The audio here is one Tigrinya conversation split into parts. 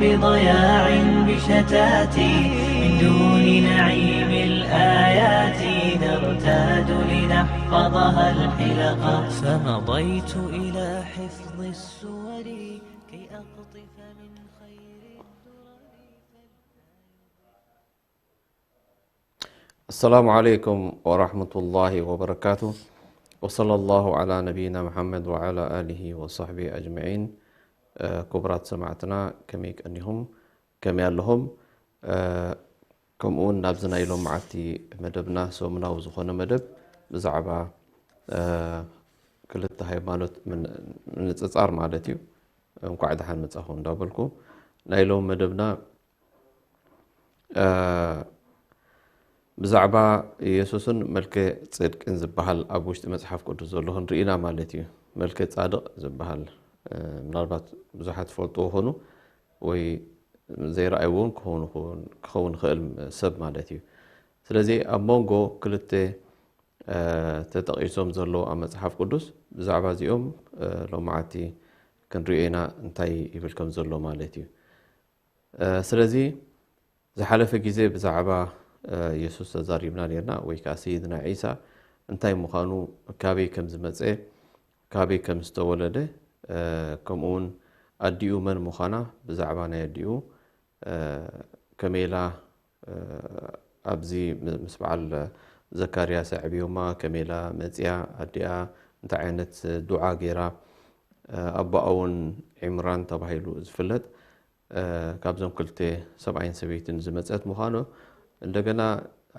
بضياع بشتاتي من دون نعيم الآيات نرتاد لنحفظها الحلقا فمضيت إلى حفظ السور كي أقطف من خير الدرر. السلام عليكم ورحمة الله وبركاته، وصلى الله على نبينا محمد وعلى آله وصحبه أجمعين. كبرات سمعتنا كميك أنهم كمي لهم كمون نابزنا إلهم معتي مدبنا سومنا وزخونا مدب بزعبا كلتا هايمانوت من نتصار مالتيو مقعد حان متصاخون دابلكو نايلهم مدبنا بزعبا يسوسن ملكة صدق إن زبحال أبوشت مصحف قدس زلهن رئينا مالتيو ملكة صادق زبحال منالبات بزحات فولتو هونو وي زي رأيون كون خيل سب مالتيو سلازي أمونغو كلتة تتقيسهم زلو أم مصحف قدس بزعبا زيوم لو معتي كان رئينا انتاي يبلكم زلو مالتيو سلازي زحالف جيزي بزعبا يسوس تزاريبنا ليرنا ويكا سيدنا عيسى انتاي مخانو كابي كم زمزئ كابي كم استولده كمون أديو من مخانا بزعبانا يديو كميلا أبزي مسبع زكاريا سعبيوما كميلا مزيا أديا انت عينت دعا غيرا أبا أون عمران تبهيلو زفلت كابزم كلتي 70 سبيتن زمزئت مخانو እንደገና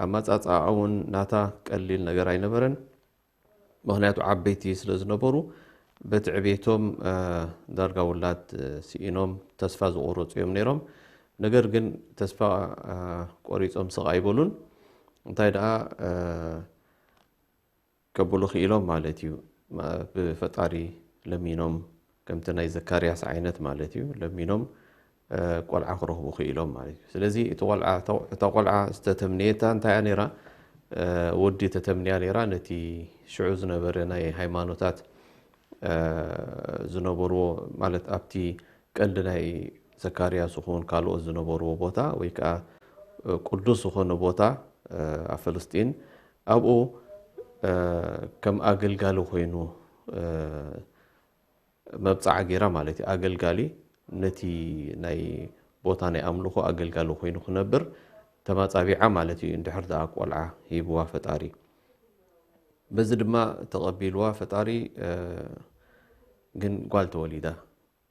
አማጻጻውን ናታ ቀሊል ነገር አይነበረን ምክንያቱ ዓበይቲ ስለዝነበሩ በትዕቤቶም ዳርጋ ውላት ሲኢኖም ተስፋ ዝቆረጹ እዮም ነይሮም ነገር ግን ተስፋ ቆሪጾም ስቃይበሉን እንታይ ደኣ ከብሉ ኺኢሎም ማለት እዩ ብፈጣሪ ለሚኖም ከምቲ ናይ ዘካርያስ ዓይነት ማለት እዩ ለሚኖም ቆልዓ ክረኽቡ ኺኢሎም ማለት እዩ ስለዚ እቲ ቆልዓ ዝተተምንየታ እንታይ ነይራ ወዲ ተተምንያ ነይራ ነቲ ሽዑ ዝነበረ ናይ ሃይማኖታት ዝነበርዎ ማለት ኣብቲ ቀንዲ ናይ ዘካርያስ ይኹን ካልኦት ዝነበርዎ ቦታ ወይ ከዓ ቅዱስ ዝኾነ ቦታ ኣብ ፍልስጢን ኣብኡ ከም ኣገልጋሊ ኮይኑ መብፃዕ ገይራ ማለት እዩ ኣገልጋሊ ነቲ ናይ ቦታ ናይ ኣምልኾ ኣገልጋሊ ኮይኑ ክነብር ተማጻቢዓ ማለት እዩ እንድሕር ደኣ ቆልዓ ሂብዋ ፈጣሪ በዚ ድማ ተቐቢልዋ ፈጣሪ ግን ጓል ተወሊዳ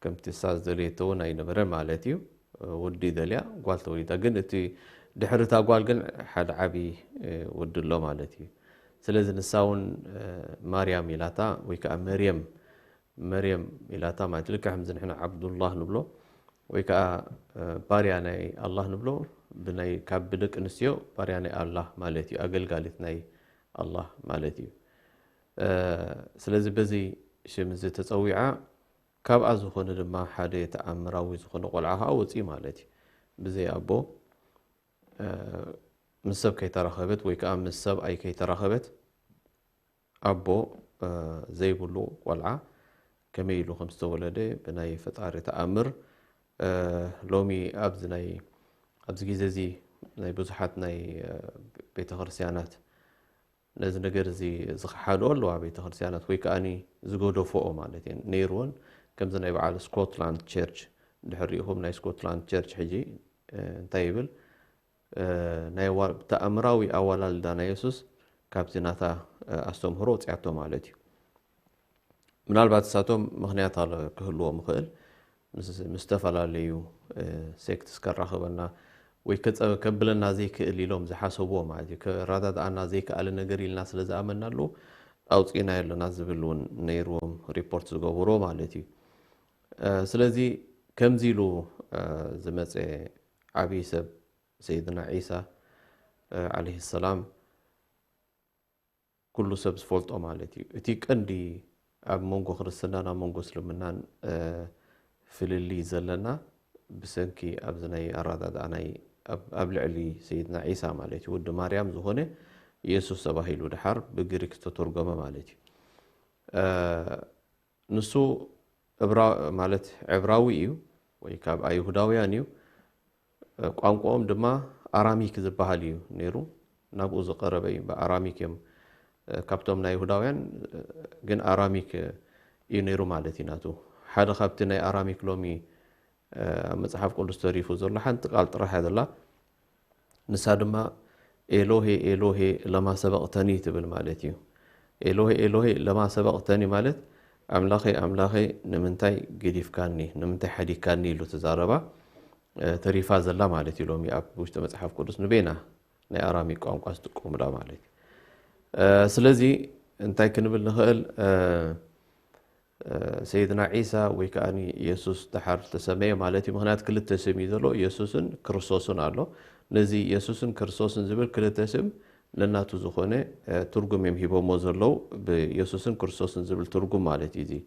ከምቲ ሳዝ ደልየቶ እውን ኣይነበረን ማለት እዩ ወዲ ደልያ ጓል ተወሊዳ ግን እቲ ድሕርታ ጓል ግን ሓደ ዓቢ ወዲ ኣሎ ማለት እዩ ስለዚ ንሳ እውን ማርያም ኢላታ ወይ ከዓ مريم إلى تام تلك حمز نحن عبد الله نبلو ويكا بارياني الله نبلو بناي كابدك نسيو بارياني الله مالتي أقل قالت ناي الله مالتي سلازي بزي شمزي تتصويعة كاب أزخون لما حدا يتأمراوي زخون قلعها أو تي مالتي بزي أبو مسب كي ترخبت ويكا مسب أي كي ترخبت أبو زي بلو قلعة كميلو خمسة ولده بناي فطاري تأمر لومي أبز جيزي ناي بزحات ناي بيت خرسيانات ناز نجر زي زخحالو لو بيت خرسيانات ويكاني زغودو فوق مالتين نيرون كم زناي بعد سكوتلاند تشيرش دحريهم ناي سكوتلاند تشيرش حجي تايبل ناي تأمراوي أولا لدانا يسوس كابتناتا أستمهرو تعطو مالتي ምናልባት ሳቶም ምክንያት አለ ክህልዎ ምኽእል ምስተፈላለዩ ሴክትስ ከራኸበና ወይ ከብለና ዘይክእል ኢሎም ዝሓሰብዎ ማለት እዩ ከራዳዳና ዘይክኣለ ነገር ኢልና ስለዝኣመናሉ ኣውፂና የለና ዝብሉን ነይሮም ሪፖርት ዝገብሮ ማለት እዩ ስለዚ ከምዚ ኢሉ ዝመፀ ዓብይ ሰብ ሰይድና ዒሳ ዓለይሂ ሰላም ኩሉ ሰብ ዝፈልጦ ማለት እዩ እቲ ቀንዲ ኣብ መንጎ ክርስትናን ኣብ መንጎ እስልምናን ፍልሊ ዘለና ብሰንኪ ኣብ ዝናይ ኣራዳዳ ናይ ኣብ ልዕሊ ሰይድና ዒሳ ማለት እዩ ወዲ ማርያም ዝኾነ ኢየሱስ ተባሂሉ ድሓር ብግሪክ ተተርጎመ ማለት እዩ ንሱ ማለት ዕብራዊ እዩ ወይ ካብ ኣይሁዳውያን እዩ ቋንቋኦም ድማ አራሚክ ዝበሃል እዩ ነይሩ ናብኡ ዝቀረበ እዩ በአራሚክ እዮም ካብቶም ናይ ይሁዳውያን ግን አራሚክ እዩ ነይሩ ማለት ኢናቱ ሓደ ካብቲ ናይ አራሚክ ሎሚ መጽሐፍ ቅዱስ ተሪፉ ዘሎ ሓንቲ ቃል ጥራሕ አይደላ ንሳ ድማ ኤሎሄ ኤሎሄ ለማ ሰበቅተኒ ትብል ማለት እዩ ኤሎሄ ኤሎሄ ለማ ሰበቅተኒ ማለት አምላኺ አምላኺ ንምንታይ ገዲፍካኒ ንምንታይ ሓዲካኒ ኢሉ ተዛረባ ተሪፋ ዘላ ማለት እዩ ሎሚ ኣብ ውሽጢ መጽሐፍ ቅዱስ ንቤና ናይ አራሚክ ቋንቋ ዝጥቀሙላ ማለት ስለዚ እንታይ ክንብል ንኽእል ሰይድና ዒሳ ወይ ከዓኒ ኢየሱስ ድሓር ተሰመየ ማለት እዩ ምክንያት ክልተ ስም እዩ ዘሎ ኢየሱስን ክርስቶስን ኣሎ ነዚ ኢየሱስን ክርስቶስን ዝብል ክልተ ስም ለናቱ ዝኾነ ትርጉም እዮም ሂቦሞ ዘለው ብኢየሱስን ክርስቶስን ዝብል ትርጉም ማለት እዩ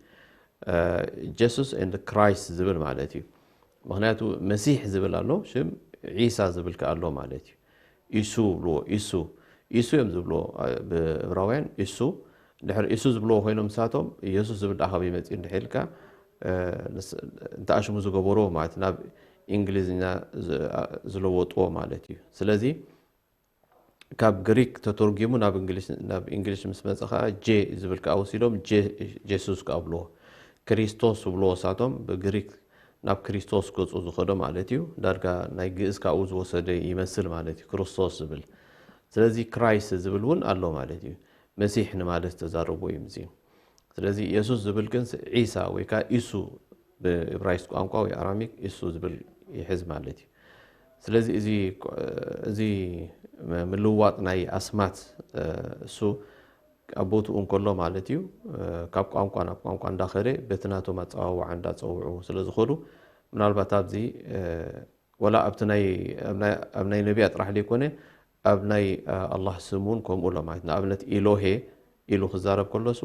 ጀሱስ ኤንድ ክራይስት ዝብል ማለት እዩ ምክንያቱ መሲሕ ዝብል ኣሎ ሽም ዒሳ ዝብል ከኣሎ ማለት እዩ ኢሱ ብሎ ኢሱ ኢሱ እዮም ዝብሎ ብዕብራውያን ኢሱ ድሕሪ ኢሱ ዝብልዎ ኮይኖም ሳቶም ኢየሱስ ዝብል ዳኸብ ይመጽእ እንድሕልካ እንተኣሽሙ ዝገበሮ ማለት ናብ እንግሊዝኛ ዝለወጥዎ ማለት እዩ ስለዚ ካብ ግሪክ ተተርጊሙ ናብ እንግሊሽ ምስ መጽ ከዓ ጄ ዝብል ከዓ ወሲዶም ጄሱስ ከኣብልዎ ክርስቶስ ብልዎ ሳቶም ብግሪክ ናብ ክርስቶስ ገጹ ዝኸዶ ማለት እዩ ዳርጋ ናይ ግእዝ ካብኡ ዝወሰደ ይመስል ማለት እዩ ክርስቶስ ዝብል ስለዚ ክራይስት ዝብል እውን ኣሎ ማለት እዩ መሲሕ ንማለት ተዛረቡ እዩ እዚ ስለዚ ኢየሱስ ዝብል ግን ዒሳ ወይ ከዓ ኢሱ ብዕብራይስጥ ቋንቋ ወይ አራሚክ ኢሱ ዝብል ይሕዝ ማለት እዩ ስለዚ እዚ ምልዋጥ ናይ አስማት እሱ አቦቱ እንከሎ ማለት እዩ ካብ ቋንቋ ናብ ቋንቋ እንዳኸደ በትናቶም አፀዋውዓ እንዳፀውዑ ስለዝኸዱ ምናልባት ኣብዚ ወላ ኣብቲ ናይ ነቢያት ጥራሕ ዘይኮነ ኣብ ናይ አላህ ስሙን ከምኡ ሎ ማለት ንኣብነት ኤሎሄ ኢሉ ክዛረብ ከሎሱ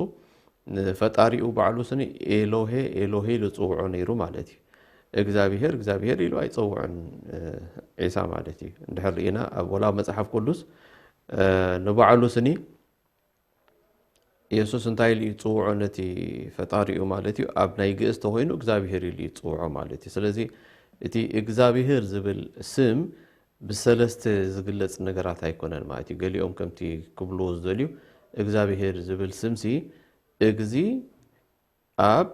ፈጣሪኡ ባዕሉ ስኒ ኤሎሄ ኤሎሄ ዝፅውዖ ነይሩ ማለት እዩ እግዚአብሔር እግዚአብሔር ኢሉ ኣይፀውዕን ዒሳ ማለት እዩ እንድሕር ኢና ኣብ ወላ መጽሐፍ ቅዱስ ንባዕሉ ስኒ ኢየሱስ እንታይ ኢሉ ይፅውዖ ነቲ ፈጣሪኡ ማለት እዩ ኣብ ናይ ግእዝ ተኮይኑ እግዚአብሔር ኢሉ ይፅውዖ ማለት እዩ ስለዚ እቲ እግዚአብሔር ዝብል ስም ብሰለስተ ዝግለጽ ነገራት ኣይኮነን ማለት እዩ ገሊኦም ከምቲ ክብልዎ ዝደልዩ እግዚአብሔር ዝብል ስምሲ እግዚ ኣብ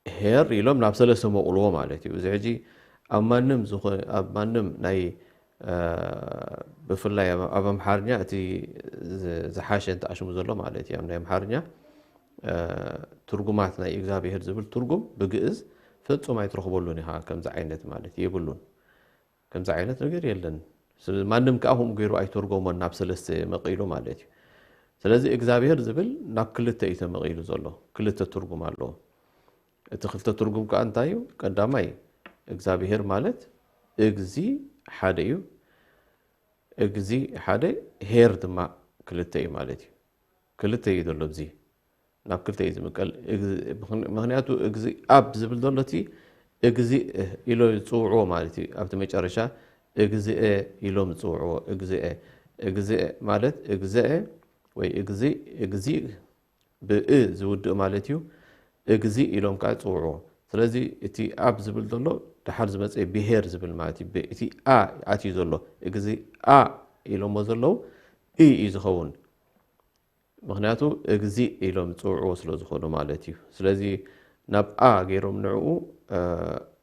ሄር ኢሎም ናብ ሰለስተ መቕልዎ ማለት እዩ እዚ ሕጂ ኣብ ማንም ናይ ብፍላይ ኣብ አምሓርኛ እቲ ዝሓሸ እንተኣሽሙ ዘሎ ማለት እዩ ናይ አምሓርኛ ትርጉማት ናይ እግዚአብሔር ዝብል ትርጉም ብግእዝ ፍጹም ኣይትረኽበሉን ኢኻ ከምዚ ዓይነት ማለት የብሉን ከምዚ ዓይነት ነገር የለን ማንም ከዓ ከምኡ ገይሩ ኣይተርጎሞን ናብ ሰለስተ መቂሉ ማለት እዩ ስለዚ እግዚአብሔር ዝብል ናብ ክልተ እዩ ተመቂሉ ዘሎ ክልተ ትርጉም ኣለዎ እቲ ክልተ ትርጉም ከዓ እንታይ እዩ ቀዳማይ እግዚአብሔር ማለት እግዚ ሓደ እዩ እግዚ ሓደ ሄር ድማ ክልተ እዩ ማለት እዩ ክልተ እዩ ዘሎ እዚ ናብ ክልተ እዩ ዝምቀል ምክንያቱ እግዚ ኣብ ዝብል ዘሎ እቲ እግዚ ኢሎ ዝፅውዕዎ ማለት እዩ ኣብቲ መጨረሻ እግዚአ ኢሎም ዝፅውዕዎ እግዚአ ማለት እግዚአ ወይ እግዚ ብእ ዝውድእ ማለት እዩ እግዚ ኢሎም ከዓ ዝፅውዕዎ ስለዚ እቲ ኣብ ዝብል ዘሎ ድሓር ዝመፀ ብሄር ዝብል ማለት እዩ እቲ አ ኣትዩ ዘሎ እግዚ አ ኢሎሞ ዘለው እዩ ዝኸውን ምክንያቱ እግዚ ኢሎም ዝፅውዕዎ ስለ ዝኾኑ ማለት እዩ ስለዚ ናብ አ ገይሮም ንዕኡ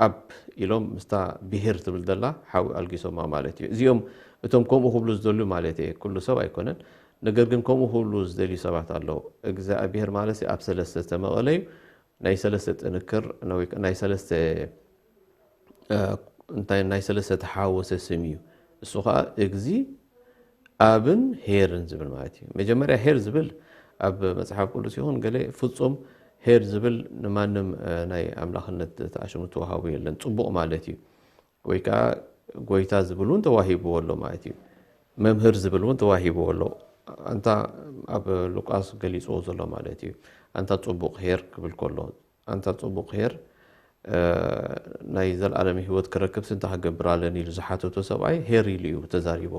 ኣብ ኢሎም ምስታ ብሄር ትብል ዘላ ሓዊ ኣልጊሶማ ማለት እዩ እዚኦም እቶም ከምኡ ክብሉ ዝደልዩ ማለት እዩ ኩሉ ሰብ ኣይኮነን ነገር ግን ከምኡ ክብሉ ዝደልዩ ሰባት ኣለው እግዚአብሔር ማለት ኣብ ሰለስተ ዝተመቐለ እዩ ናይ ሰለስተ ጥንክር ናይ ሰለስተ እንታይ ናይ ሰለስተ ተሓወሰ ስም እዩ እሱ ከዓ እግዚ ኣብን ሄርን ዝብል ማለት እዩ መጀመርያ ሄር ዝብል ኣብ መጽሐፍ ቅዱስ ይኹን ገለ ፍጹም ሄር ዝብል ንማንም ናይ ኣምላኽነት ተኣሽሙ ተዋሂቡ የለን ጽቡቕ ማለት እዩ ወይ ከዓ ጎይታ ዝብል እውን ተዋሂብዎ ኣሎ ማለት እዩ መምህር ዝብል እውን ተዋሂብዎ ኣሎ አንታ ኣብ ሉቃስ ገሊጽዎ ዘሎ ማለት እዩ አንታ ጽቡቕ ሄር ክብል ከሎ አንታ ጽቡቕ ሄር ናይ ዘለዓለም ህይወት ክረክብ ስንታ ክገብር ኣለኒ ኢሉ ዝሓተቶ ሰብኣይ ሄር ኢሉ እዩ ተዛሪቦ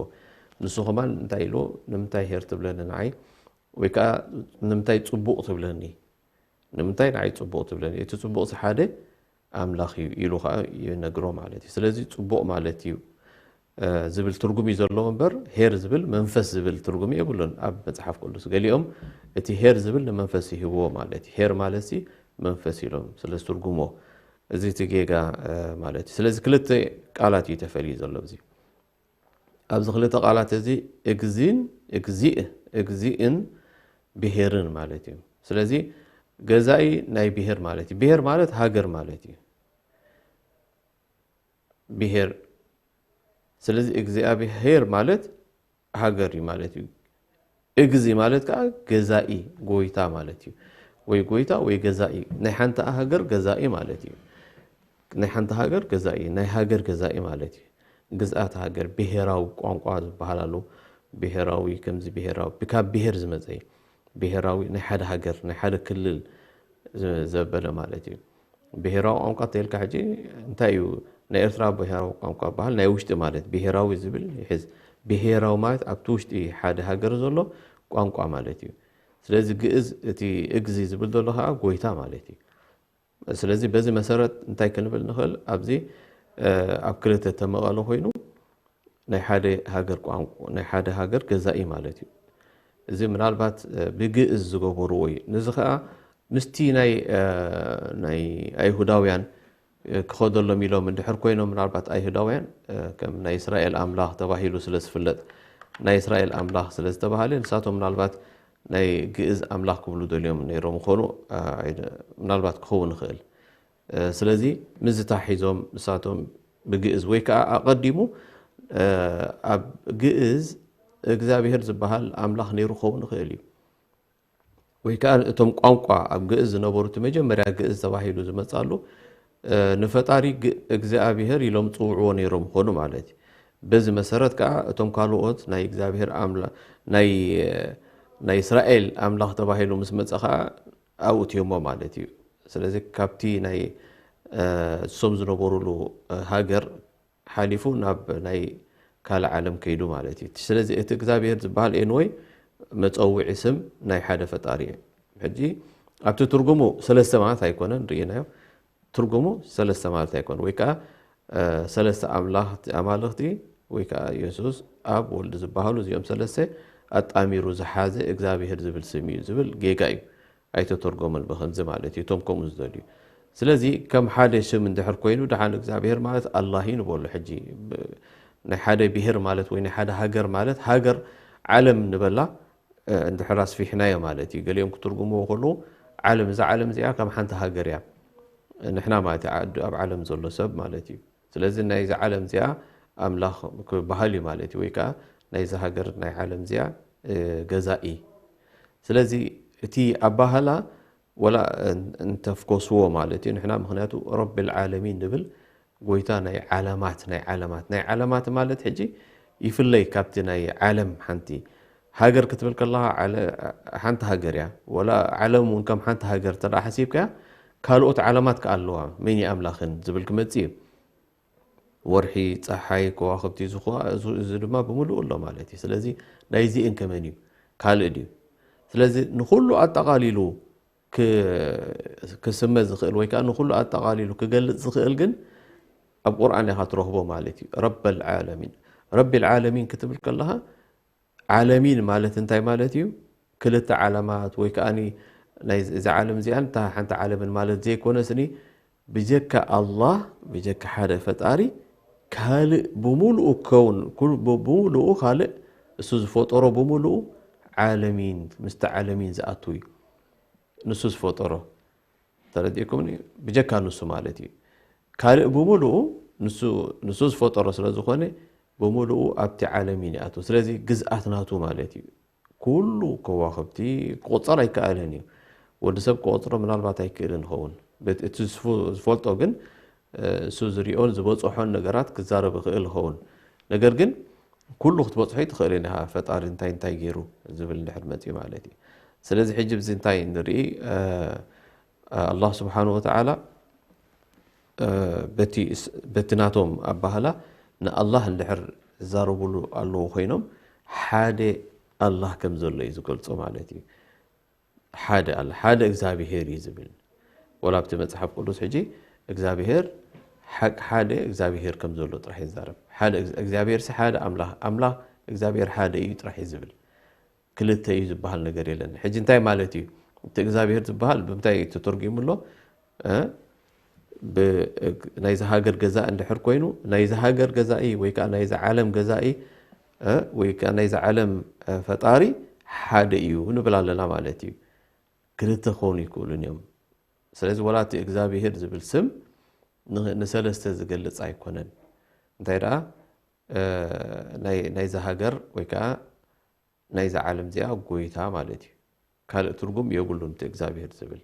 ንሱ ኸማን እንታይ ኢሉ ንምንታይ ሄር ትብለኒ ንዓይ ወይ ከዓ ንምንታይ ጽቡቕ ትብለኒ ንምንታይ ንዓይ ጽቡቕ ትብለኒ እቲ ጽቡቕ ሓደ ኣምላኽ እዩ ኢሉ ከዓ ይነግሮ ማለት እዩ ስለዚ ጽቡቕ ማለት እዩ ዝብል ትርጉም እዩ ዘለዎ እምበር ሄር ዝብል መንፈስ ዝብል ትርጉም የብሉን ኣብ መጽሓፍ ቅዱስ ገሊኦም እቲ ሄር ዝብል ንመንፈስ ይህብዎ ማለት እዩ ሄር ማለት ሲ መንፈስ ኢሎም ስለ ትርጉሞ እዚ ትጌጋ ማለት እዩ ስለዚ ክልተ ቃላት እዩ ተፈልዩ ዘሎ እዚ ኣብዚ ክልተ ቃላት እዚ እግዚእን ብሄርን ማለት እዩ ስለዚ ገዛኢ ናይ ብሄር ማለት እዩ ብሄር ማለት ሃገር ማለት እዩ ብሄር ስለዚ እግዚአብሔር ማለት ሃገር እዩ ማለት እዩ እግዚ ማለት ከዓ ገዛኢ ጎይታ ማለት እዩ ወይ ጎይታ ወይ ገዛኢ ናይ ሓንቲ ሃገር ገዛኢ ማለት እዩ ናይ ሓንቲ ሃገር ገዛኢ ናይ ሃገር ገዛኢ ማለት እዩ ግዝኣት ሃገር ብሄራዊ ቋንቋ ዝበሃላሉ ብሄራዊ ከምዚ ብሄራዊ ብካብ ብሄር ዝመፀ ብሄራዊ ናይ ሓደ ሃገር ናይ ሓደ ክልል ዘበለ ማለት እዩ ብሄራዊ ቋንቋ ተልካ ሕጂ እንታይ እዩ ናይ ኤርትራ ብሄራዊ ቋንቋ በሃል ናይ ውሽጢ ማለት ብሄራዊ ዝብል ይሕዝ ብሄራዊ ማለት ኣብቲ ውሽጢ ሓደ ሃገር ዘሎ ቋንቋ ማለት እዩ ስለዚ ግእዝ እቲ እግዚ ዝብል ዘሎ ከዓ ጎይታ ማለት እዩ ስለዚ በዚ መሰረት እንታይ ክንብል ንኽእል ኣብዚ ኣብ ክልተ ተመቐለ ኮይኑ ናይ ሓደ ሃገር ቋንቋ ናይ ሓደ ሃገር ገዛኢ ማለት እዩ እዚ ምናልባት ብግእዝ ዝገበርዎ እዩ ነዚ ከዓ ምስቲ ናይ ኣይሁዳውያን ክኸደሎም ኢሎም እንድሕር ኮይኖም ምናልባት ኣይሁዳውያን ከም ናይ እስራኤል ኣምላኽ ተባሂሉ ስለ ዝፍለጥ ናይ እስራኤል ኣምላኽ ስለ ዝተባሃለ ንሳቶም ምናልባት ናይ ግእዝ ኣምላኽ ክብሉ ደልዮም ነይሮም ኮኑ ምናልባት ክኸውን ይኽእል ስለዚ ምዝታ ሒዞም ንሳቶም ብግእዝ ወይ ከዓ ኣቐዲሙ ኣብ ግእዝ እግዚኣብሔር ዝበሃል ኣምላኽ ነይሩ ክኸውን ይኽእል እዩ ወይ ከዓ እቶም ቋንቋ ኣብ ግእዝ ዝነበሩ እቲ መጀመርያ ግእዝ ተባሂሉ ዝመጻሉ ንፈጣሪ እግዚኣብሔር ኢሎም ጽውዕዎ ነይሮም ኮኑ ማለት እዩ በዚ መሰረት ከዓ እቶም ካልኦት ናይ እግዚኣብሔር ኣምላኽ ናይ እስራኤል ኣምላኽ ተባሂሉ ምስ መጸ ከዓ ኣውትዮሞ ማለት እዩ ስለዚ ካብቲ ናይ ሶም ዝነበሩሉ ሃገር ሓሊፉ ናብ ናይ ካልእ ዓለም ከይዱ ማለት እዩ ስለዚ እቲ እግዚኣብሔር ዝበሃል ኤንወይ መፀውዒ ስም ናይ ሓደ ፈጣሪ እዩ ሕጂ ኣብቲ ትርጉሙ ሰለስተ ማለት ኣይኮነን ርኢናዮ ትርጉሙ ሰለስተ ማለት ኣይኮነ ወይ ከዓ ሰለስተ ኣማልኽቲ ወይ ከዓ ኢየሱስ ኣብ ወልዲ ዝበሃሉ እዚኦም ሰለስተ ኣጣሚሩ ዝሓዘ እግዚኣብሔር ዝብል ስም እዩ ዝብል ጌጋ እዩ ኣይተተርጎመን ብኸምዚ ማለት እዩ እቶም ከምኡ ዝደልዩ ስለዚ ከም ሓደ ስም እንድሕር ኮይኑ ድሓን እግዚኣብሔር ማለት ኣላህ እዩ ንበሉ ሕጂ ናይ ሓደ ብሄር ማለት ወይ ናይ ሓደ ሃገር ማለት ሃገር ዓለም ንበላ እንድሕር ኣስፊሕናዮ ማለት እዩ ገሊኦም ክትርጉምዎ ከለዉ ዓለም እዛ ዓለም እዚኣ ከም ሓንቲ ሃገር እያ ንሕና ማለት ኣብ ዓለም ዘሎ ሰብ ማለት እዩ ስለዚ ናይዚ ዓለም እዚኣ ኣምላኽ ክበሃል እዩ ማለት እዩ ወይ ከዓ ናይዚ ሃገር ናይ ዓለም እዚኣ ገዛኢ ስለዚ እቲ ኣባህላ ወላ እንተፍኮስዎ ማለት እዩ ንሕና ምክንያቱ ረቢ ልዓለሚን ንብል ጎይታ ናይ ዓለማት ማለት ሕጂ ይፍለይ ካብቲ ናይ ዓለም ሓንቲ ሃገር ክትብል ከለኻ ሓንቲ ሃገር እያ ወላ ዓለም እውን ከም ሓንቲ ሃገር ተዳ ሓሲብካ ካልኦት ዓለማት ከዓ ኣለዋ መን ኣምላኽን ዝብል ክመጽእ እዩ ወርሒ ፀሓይ ከዋኽብቲ እዚ ድማ ብምሉእ ኣሎ ማለት እዩ ስለዚ ናይዚእን ከመን እዩ ካልእ ድዩ ስለዚ ንኩሉ ኣጠቃሊሉ ክስመ ዝኽእል ወይ ከዓ ንኩሉ ኣጠቃሊሉ ክገልጽ ዝኽእል ግን ኣብ ቁርኣን ኢኻ ትረኽቦ ማለት እዩ ረቢ ልዓለሚን ክትብል ከለኻ ዓለሚን ማለት እንታይ ማለት እዩ ክልተ ዓለማት ወይ ከዓኒ እዚ ዓለም እዚኣ እንታ ሓንቲ ዓለምን ማለት ዘይኮነ ስኒ ብጀካ ኣላህ ብጀካ ሓደ ፈጣሪ ካልእ ብምሉኡ ከውን ብምሉኡ ካልእ እሱ ዝፈጠሮ ብምሉኡ ዓለሚን ምስቲ ዓለሚን ዝኣቱ እዩ ንሱ ዝፈጠሮ ተረዲእኩምኒ ብጀካ ንሱ ማለት እዩ ካልእ ብምሉኡ ንሱ ዝፈጠሮ ስለ ዝኾነ ብምሉኡ ኣብቲ ዓለሚን ይኣቱ ስለዚ ግዝኣት ናቱ ማለት እዩ ኩሉ ከዋኽብቲ ክቁፀር ኣይከኣልን እዩ ወዲ ሰብ ክቆፅሮ ምናልባት ኣይክእልን ይኸውን እቲ ዝፈልጦ ግን እሱ ዝሪኦን ዝበፅሖን ነገራት ክዛረብ ይኽእል ይኸውን ነገር ግን ኩሉ ክትበፅሖ ትኽእል ኢኻ ፈጣሪ እንታይ ገይሩ ዝብል እንድሕር መፅኡ ማለት እዩ ስለዚ ሕጂ ብዚ እንታይ ንርኢ ኣላህ ስብሓን ወተዓላ በቲ ናቶም ኣባህላ ንኣላህ እንድሕር ዝዛረብሉ ኣለዉ ኮይኖም ሓደ ኣላህ ከም ዘሎ እዩ ዝገልፆ ማለት እዩ ሓደ እግዚአብሔር እዩ ዝብል ወላ ኣብቲ መፅሓፍ ቅዱስ ሕጂ እግዚአብሔር ሓደ እግዚአብሔር ከም ዘሎ ጥራሕ ይዛረብ ሓደ እግዚአብሔር ሓደ አምላኽ እግዚአብሔር ሓደ እዩ ጥራሕ ይዝብል ክልተ እዩ ዝበሃል ነገር የለን ሕጂ እንታይ ማለት እዩ እቲ እግዚአብሔር ዝበሃል ብምታይ ተተርጉሙሎ ናይ ሃገር ገዛእ እንድሕር ኮይኑ ናይ ሃገር ገዛኢ ወይ ከዓ ናይ ዓለም ገዛኢ ወይ ከዓ ናይ ዓለም ፈጣሪ ሓደ እዩ ንብል ኣለና ማለት እዩ ክልተ ኾኑ ይክእሉን እዮም ስለዚ ወላቲ እግዚአብሔር ዝብል ስም ንሰለስተ ዝገልጽ ኣይኮነን እንታይ ደኣ ናይ ሃገር ወይ ከዓ ናይ ዓለም ዚኣ ጎይታ ማለት እዩ ካልእ ትርጉም የብሉን እቲ እግዚአብሔር ዝብል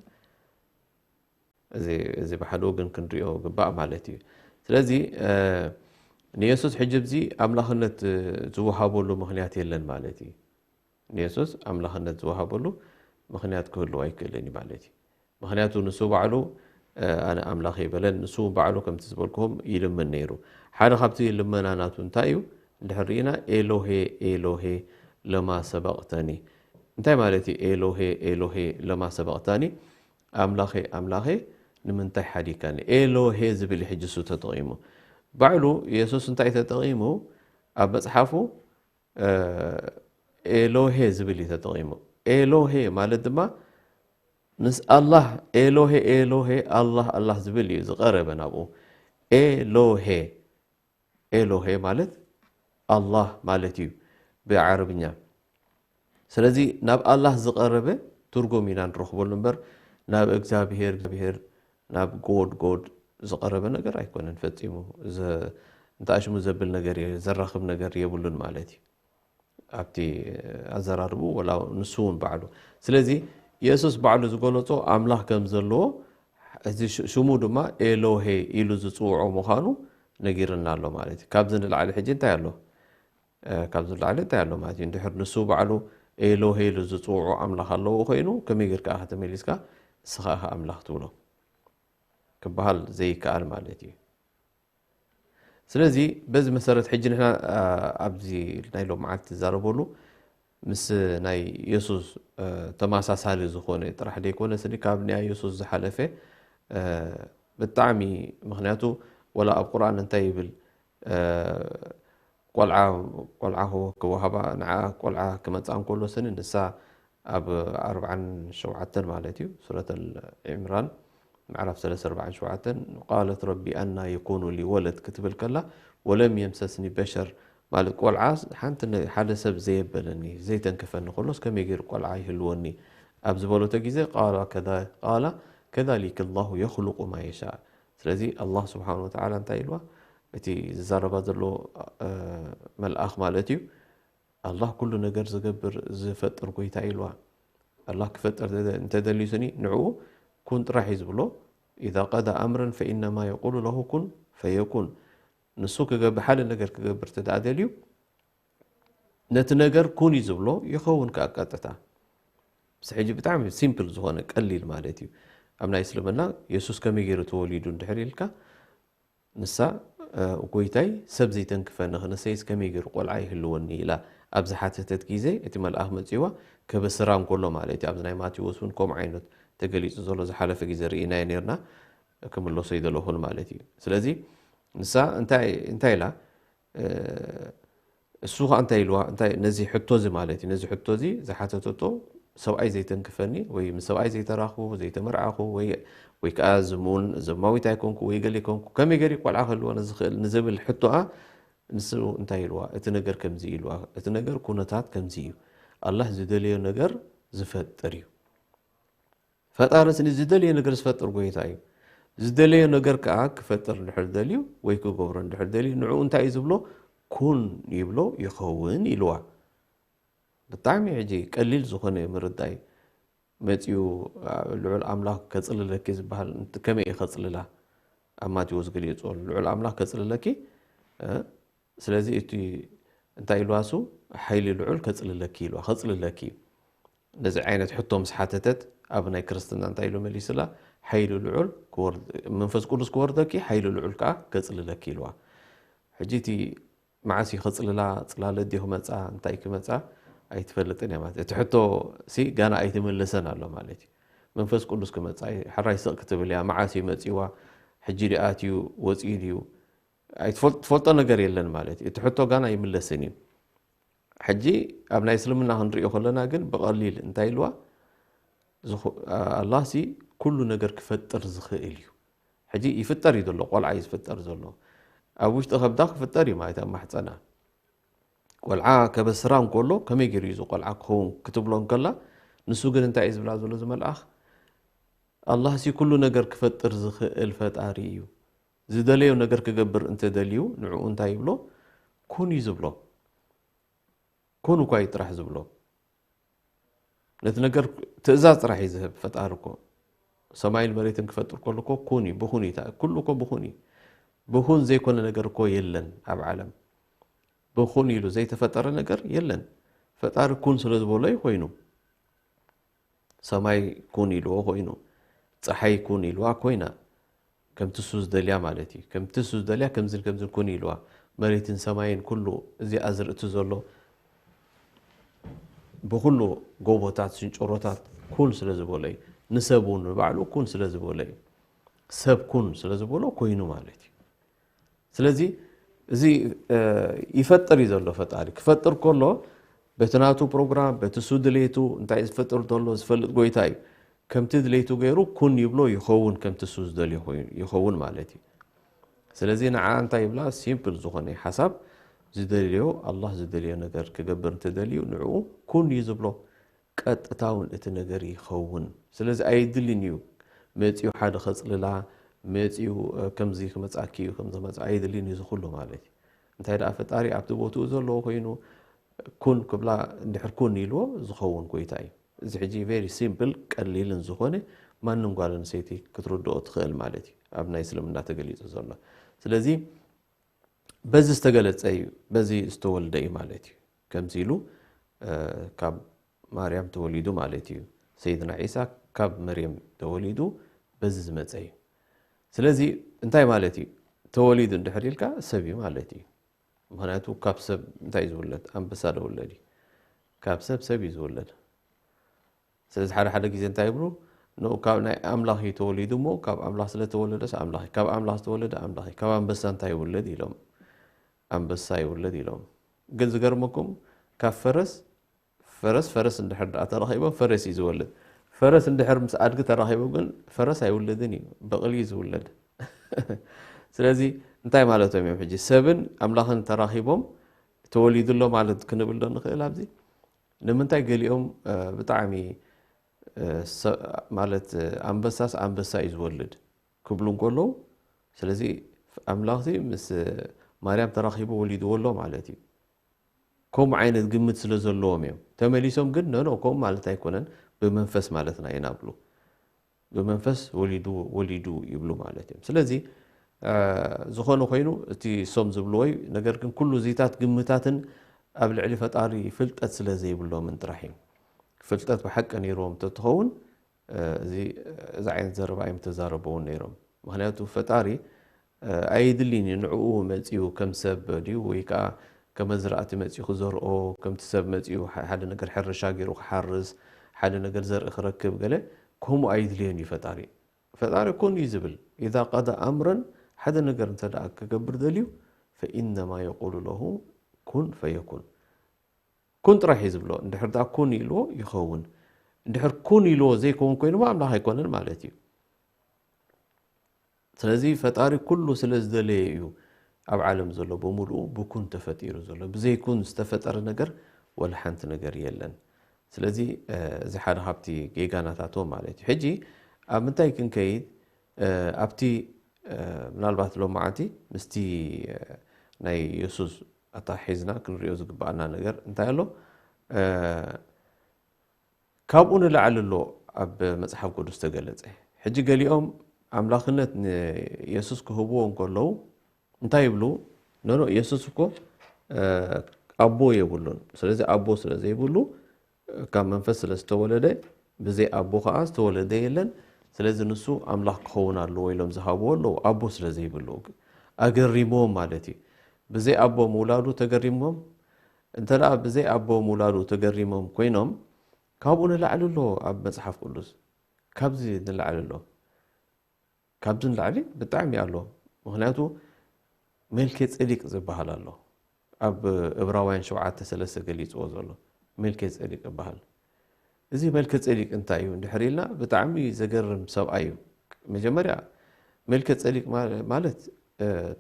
እዚ በሓደ ወገን ክንሪኦ ግባእ ማለት እዩ ስለዚ ንየሱስ ሕጅብዚ አምላኽነት ዝወሃበሉ ምኽንያት የለን ማለት እዩ ንየሱስ አምላኽነት ዝወሃበሉ ምኽንያት ክህሉ ኣይክእልን ማለት እዩ ምኽንያቱ ንሱ ባዕሉ ኣነ አምላኽ ይበለን ንሱ ባዕሉ ከምቲ ዝበልክዎም ይልምን ነይሩ ሓደ ካብቲ ልመናናቱ እንታይ እዩ እንድሕር ሪኢና ኤሎሄ ኤሎሄ ለማ ሰበቕተኒ እንታይ ማለት እዩ ኤሎሄ ኤሎሄ ለማ ሰበቕተኒ አምላኸ አምላኸ ንምንታይ ሓዲካኒ ኤሎሄ ዝብል ሕጂ እሱ ተጠቒሙ ባዕሉ ኢየሱስ እንታይ ተጠቒሙ ኣብ መጽሓፉ ኤሎሄ ዝብል ተጠቒሙ ኤሎሄ ማለት ድማ ምስ አላህ ኤሎሄ ኤሎሄ አላህ አላህ ዝብል እዩ ዝቐረበ ናብኡ ኤሎሄ ኤሎሄ ማለት አላህ ማለት እዩ ብዓረብኛ ስለዚ ናብ አላህ ዝቐረበ ትርጉም ኢና ንረኽበሉ እምበር ናብ እግዚአብሔር ናብ ጎድ ዝቐረበ ነገር ኣይኮነን ፈጺሙ እንታሽሙ ዘብል ነገር ዘራኽብ ነገር የብሉን ማለት እዩ ኣብቲ ኣዘራርቡ ወላ ንሱውን ባዕሉ ስለዚ ኢየሱስ ባዕሉ ዝገለጾ አምላኽ ከም ዘለዎ እዚ ሽሙ ድማ ኤሎሄ ኢሉ ዝጽውዖ ምዃኑ ነጊርና ኣሎ ማለት እዩ ካብዚ ንላዕሊ ሕጂ እንታይ ኣሎ ካብዚ ንላዕሊ እንታይ ኣሎ ማለት እዩ እንድሕር ንሱ ባዕሉ ኤሎሄ ኢሉ ዝጽውዖ አምላኽ ኣለዎ ኮይኑ ከመይ ጌርካ ከተመሊስካ እስኻ ኢኻ አምላኽ ትብሎ ክበሃል ዘይከኣል ማለት እዩ ስለዚ በዚ መሰረት ሕጂ ንሕና ኣብዚ ናይ ሎም መዓልቲ ዝዛረበሉ ምስ ናይ ኢየሱስ ተመሳሳሊ ዝኾነ ጥራሕ ደይኮነ ስኒ ካብ ናይ ኢየሱስ ዝሓለፈ ብጣዕሚ ምክንያቱ ወላ ኣብ ቁርኣን እንታይ ይብል ቆልዓ ክወሃባ ንዓ ቆልዓ ክመፃ እንከሎ ስኒ ንሳ ኣብ 47 ማለት እዩ ሱረት አልዕምራን معرف 347 قالت ربي أن يكون لي ولد كتب الكلا ولم يمسسني بشر مالك قلعة حانت حدا سب زي بلني زي تنكفن خلص كم يجير قلعة يهلوني أبز بولو تجيزي قال كذلك الله يخلق ما يشاء سلازي الله سبحانه وتعالى انتايلوا اتي زربا له ملأخ مالتيو الله كل نجر زجبر زفتر كويتا يلوا الله كفتر انت دليسني نعو كنت راح يزبلو إذا قضى أمرا فإنما يقول له كن فيكون نسوك بحال النجر كجبر تدعدليو نتنجر كون يزبلو يخون كأكتتا بس حيجي بتعمل سيمبل زهونه قليل مالتي أمنا يسلمنا يسوس كم يجري توليدون دحريلك نسا وكويتاي سبزي تنكفن نسيس كم يجري قول عيه اللوني لا أبزحات تتكيزي اتمال أحمد سوا كبسرام كله مالتي أبزناي ماتي وسون كوم عينت تقليص زولو زحالف غيزه رينا نيرنا كملو سيدلو هول مالتي سلازي نسا انتاي لا السوق انتاي لوا انتاي نزي حطوزي مالتي نزي حطوزي زحاتتو سوعي زي تنكفني وي مسوعي زي تراخو زي تمرعخو وي كازمون زماوي تايكونكو وي غليكونكو كمي غري قلعه هلو نزبل حطوها نسو انتاي لوا اتنجر كمزي لوا اتنجر كونتات كمزي الله زدليو نجر زفتريو فطارسني زدليه ነገር ዝፈጥር ጎይታ እዩ ዝደለየ ነገር ከዓ ክፈጥር እንድሕር ደልዩ ወይ ክገብሮ እንድሕር ደልዩ ንዑ እንታይ ዝብሎ ኩን ይብሎ ይኸውን ኢልዋ ብጣዕሚ ሕጂ ቀሊል ዝኾነ ምርዳይ መፅዩ ልዑል ኣምላኽ ከጽልለኪ ዝበሃል ከመይ ይኸጽልላ ኣብ ማቴዎስ ገሊጹ ልዑል ኣምላኽ ከጽልለኪ ስለዚ እቲ እንታይ ኢልዋሱ ሓይሊ ልዑል ከጽልለኪ ኢልዋ ከጽልለኪ ነዚ ዓይነት ሕቶ ምስ ሓተተት ኣብ ናይ ክርስትና እንታይ ኢሉ መሊስላ ሓይሉ ልዑል መንፈስ ቅዱስ ክወርደኪ ሓይሉ ልዑል ከዓ ከጽልለኪ ኢልዋ ሕጂ እቲ መዓሲ ከጽልላ ጽላለት ዲኹ መጻ እንታይ ክመጻ ኣይትፈልጥን እያ ማለት እቲ ሕቶ ሲ ጋና ኣይትመለሰን ኣሎ ማለት እዩ መንፈስ ቅዱስ ክመጻ ሓራይ ስቕ ክትብል እያ መዓሲ መጺዋ ሕጂ ዲኣትዩ ወፂድዩ ኣይትፈልጦ ነገር የለን ማለት እዩ ትሕቶ ጋና ይምለስን እዩ ሕጂ ኣብ ናይ እስልምና ክንሪኦ ከለና ግን ብቐሊል እንታይ ኢልዋ አላህ ሲ ኩሉ ነገር ክፈጥር ዝኽእል እዩ ሕጂ ይፍጠር እዩ ዘሎ ቆልዓ እዩ ዝፍጠር ዘሎ ኣብ ውሽጢ ከብዳ ክፍጠር እዩ ማለት ኣብ ማሕፀና ቆልዓ ከበስራ እንከሎ ከመይ ገይሩ እዩ ቆልዓ ክኸውን ክትብሎ እንከላ ንሱ ግን እንታይ እዩ ዝብላ ዘሎ ዝመልኣኽ አላህ ሲ ኩሉ ነገር ክፈጥር ዝኽእል ፈጣሪ እዩ ዝደለዮ ነገር ክገብር እንተደልዩ ንዕኡ እንታይ ይብሎ ኩን እዩ ዝብሎ ኩን እኳ እዩ ጥራሕ ዝብሎ ነቲ ነገር ትእዛዝ ጥራሕ እዩ ዝህብ ፈጣሪ እኮ ሰማይን መሬትን ክፈጥር ከሎ እኮ ኩን እዩ ብኹን እዩ ኩሉ እኮ ብኹን እዩ ብኹን ዘይኮነ ነገር እኮ የለን ኣብ ዓለም ብኹን ኢሉ ዘይተፈጠረ ነገር የለን ፈጣሪ ኩን ስለ ዝበሎ ኮይኑ ሰማይ ኩን ኢልዎ ኮይኑ ፀሓይ ኩን ኢልዋ ኮይና ከምቲ ሱ ዝደልያ ማለት እዩ ከምቲ ሱ ዝደልያ ከምዝን ከምዝን ኩን ኢልዋ መሬትን ሰማይን ኩሉ እዚኣ ዝርእቲ ዘሎ ብኩሉ ጎቦታት ሽንጮሮታት ኩን ስለ ዝበሎ እዩ ንሰብ እውን ባዕሉ ኩን ስለ ዝበሎ እዩ ሰብ ኩን ስለ ዝበሎ ኮይኑ ማለት እዩ ስለዚ እዚ ይፈጥር እዩ ዘሎ ፈጣሪ ክፈጥር ከሎ በቲ ናቱ ፕሮግራም በቲ ሱ ድሌቱ እንታይ ዝፈጥር ዘሎ ዝፈልጥ ጎይታ እዩ ከምቲ ድሌቱ ገይሩ ኩን ይብሎ ይኸውን ከምቲ ሱ ዝደልዮ ይኸውን ማለት እዩ ስለዚ ንዓ እንታይ ይብላ ሲምፕል ዝኾነ ሓሳብ ዝደልዮ አላህ ዝደልዮ ነገር ክገብር እንተደልዩ ንዕኡ ኩን እዩ ዝብሎ ቀጥታውን እቲ ነገር ይኸውን ስለዚ ኣይድልን እዩ መፂኡ ሓደ ኸፅልላ መፂኡ ከምዚ ክመፃኪ እዩ ከምዚ መፃ ኣይድልን እዩ ዝኩሉ ማለት እዩ እንታይ ደኣ ፈጣሪ ኣብቲ ቦትኡ ዘለዎ ኮይኑ ኩን ክብላ እንድሕር ኩን ኢልዎ ዝኸውን ጎይታ እዩ እዚ ሕጂ ቬሪ ሲምፕል ቀሊልን ዝኾነ ማንም ጓል ኣንስተይቲ ክትርድኦ ትኽእል ማለት እዩ ኣብ ናይ እስልምና ተገሊፁ ዘሎ ስለዚ በዚ ዝተገለፀ እዩ በዚ ዝተወልደ እዩ ማለት እዩ ከምዚ ኢሉ ካብ ማርያም ተወሊዱ ማለት እዩ ሰይድና ዒሳ ካብ መርየም ተወሊዱ በዚ ዝመፀ እዩ ስለዚ እንታይ ማለት እዩ ተወሊዱ እንድሕር ኢልካ ሰብ እዩ ማለት እዩ ምክንያቱ ካብ ሰብ እንታይ እዩ ዝውለድ ኣንበሳ ደውለድ እዩ ካብ ሰብ እዩ ዝውለድ ስለዚ ሓደ ሓደ ግዜ እንታይ ይብሉ ንኡ ካብ ናይ ኣምላኽ ተወሊዱ ሞ ካብ ኣምላኽ ስለተወለደስ ኣምላኽ ካብ ኣምላኽ ዝተወለደ ኣምላኽ ካብ ኣንበሳ እንታይ ይውለድ ኢሎም ኣንበሳ ይውለድ ኢሎም ግን ዝገርመኩም ካብ ፈረስ እንድሕር ደኣ ተራኺቦም ፈረስ እዩ ዝወለድ ፈረስ እንድሕር ምስ ኣድጊ ተራኺቦም ግን ፈረስ ኣይውለድን እዩ በቕሊ እዩ ዝውለድ ስለዚ እንታይ ማለቶም እዮም ሕጂ ሰብን ኣምላኽን ተራኺቦም ተወሊዱሎ ማለት ክንብል ዶ ንኽእል ኣብዚ ንምንታይ ገሊኦም ብጣዕሚ ማለት ኣንበሳስ ኣንበሳ እዩ ዝወልድ ክብሉ እንከለዉ ስለዚ ኣምላኽቲ ምስ ማርያም ተራኺቦ ወሊድዎ ኣሎ ማለት እዩ ከምኡ ዓይነት ግምት ስለ ዘለዎም እዮም ተመሊሶም ግን ነኖ ከምኡ ማለት ኣይኮነን ብመንፈስ ማለትና ኢና ብሉ ብመንፈስ ወሊዱ ይብሉ ማለት እዮም ስለዚ ዝኾነ ኮይኑ እቲ ሶም ዝብልዎ ነገር ግን ኩሉ ዚታት ግምታትን ኣብ ልዕሊ ፈጣሪ ፍልጠት ስለ ዘይብሎም ጥራሕ እዩ ፍልጠት ብሓቂ ነይሮም ተትኸውን እዚ ዓይነት ዘረባ እዮም ተዛረበውን ነይሮም ምክንያቱ ፈጣሪ ኣይድልን ንዕኡ መፂኡ ከም ሰብ ድዩ ወይ ከዓ ከመዝራእቲ መፂኡ ክዘርኦ ከምቲ ሰብ መፂኡ ሓደ ነገር ሕርሻ ገይሩ ክሓርስ ሓደ ነገር ዘርኢ ክረክብ ገለ ከምኡ ኣይድልዮን እዩ ፈጣሪ ኩን እዩ ዝብል ኢዛ ቀዳ ኣምረን ሓደ ነገር እንተ ደኣ ክገብር ደልዩ ፈኢነማ የቁሉ ለሁ ኩን ፈየኩን ኩን ጥራሕ እዩ ዝብሎ እንድሕር ደኣ ኩን ኢልዎ ይኸውን እንድሕር ኩን ኢልዎ ዘይከውን ኮይኑ ኣምላኽ ኣይኮነን ማለት እዩ ስለዚ ፈጣሪ ኩሉ ስለ ዝደለየ እዩ ኣብ ዓለም ዘሎ ብምሉኡ ብኩን ተፈጢሩ ዘሎ ብዘይኩን ዝተፈጠረ ነገር ወላ ሓንቲ ነገር የለን ስለዚ እዚ ሓደ ካብቲ ጌጋናታቶም ማለት እዩ ሕጂ ኣብ ምንታይ ክንከይድ ኣብቲ ምናልባት ሎማዓንቲ ምስቲ ናይ የሱስ ኣታሒዝና ክንሪኦ ዝግባአና ነገር እንታይ ኣሎ ካብኡ ንላዕሊ ኣሎ ኣብ መፅሓፍ ቅዱስ ተገለፀ ሕጂ ገሊኦም ኣምላኽነት ንየሱስ ክህብዎ እንከለዉ እንታይ ይብሉ ነኖ የሱስ እኮ ኣቦ የብሉን ስለዚ ኣቦ ስለ ዘይብሉ ካብ መንፈስ ስለ ዝተወለደ ብዘይ ኣቦ ከዓ ዝተወለደ የለን ስለዚ ንሱ ኣምላኽ ክኸውን ኣለዎ ኢሎም ዝሃብዎ ኣለዉ ኣቦ ስለ ዘይብሉ ኣገሪሞም ማለት እዩ ብዘይ ኣቦ ምውላዱ ተገሪሞም እንተ ደኣ ብዘይ ኣቦ ምውላዱ ተገሪሞም ኮይኖም ካብኡ ንላዕሊ ኣሎ ኣብ መፅሓፍ ቅዱስ ካብዚ ንላዕሊ ኣሎ ካብዝን ላዕሊ ብጣዕሚ ኣሎ ምክንያቱ መልከ ጼዴቅ ዝበሃል ኣሎ ኣብ ዕብራውያን 7:3 ገሊፅዎ ዘሎ መልከ ጼዴቅ ይበሃል እዚ መልከ ጼዴቅ እንታይ እዩ እንድሕሪልና ብጣዕሚ ዘገርም ሰብኣይ እዩ መጀመርያ መልከ ጼዴቅ ማለት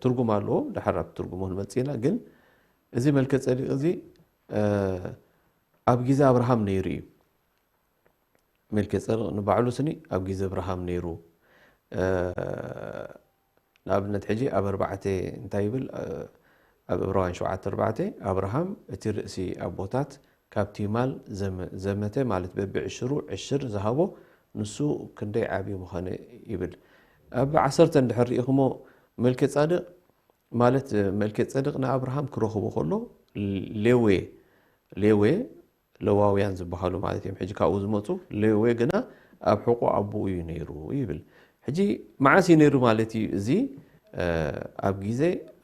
ትርጉም ኣለዎ ድሕራብ ትርጉሙ ንመጽና ግን እዚ መልከ ጼዴቅ እዚ ኣብ ግዜ አብርሃም ነይሩ እዩ መልከ ጼዴቅ ንባዕሉ ስኒ ኣብ ግዜ አብርሃም ነይሩ ንኣብነት ሕጂ ኣብ 4 እንታይ ይብል ኣብ ዕብራውያን 7:4 አብርሃም እቲ ርእሲ ኣቦታት ካብቲ ማል ዘመተ ማለት በብዕሽሩ ዕሽር ዝሃቦ ንሱ ክንደይ ዓብይ ምዃነ ይብል ኣብ 10 እንድሕር ሪኢኹሞ መልከ ጼዴቅ ማለት መልከ ጼዴቅ ንኣብርሃም ክረኽቦ ከሎ ሌዌ ለዋውያን ዝበሃሉ ማለት እዮም ሕጂ ካብኡ ዝመፁ ሌዌ ግና ኣብ ሕቆ ኣቦኡ እዩ ነይሩ ይብል ሕጂ መዓስ ነይሩ ማለት እዩ እዚ ኣብ ግዜ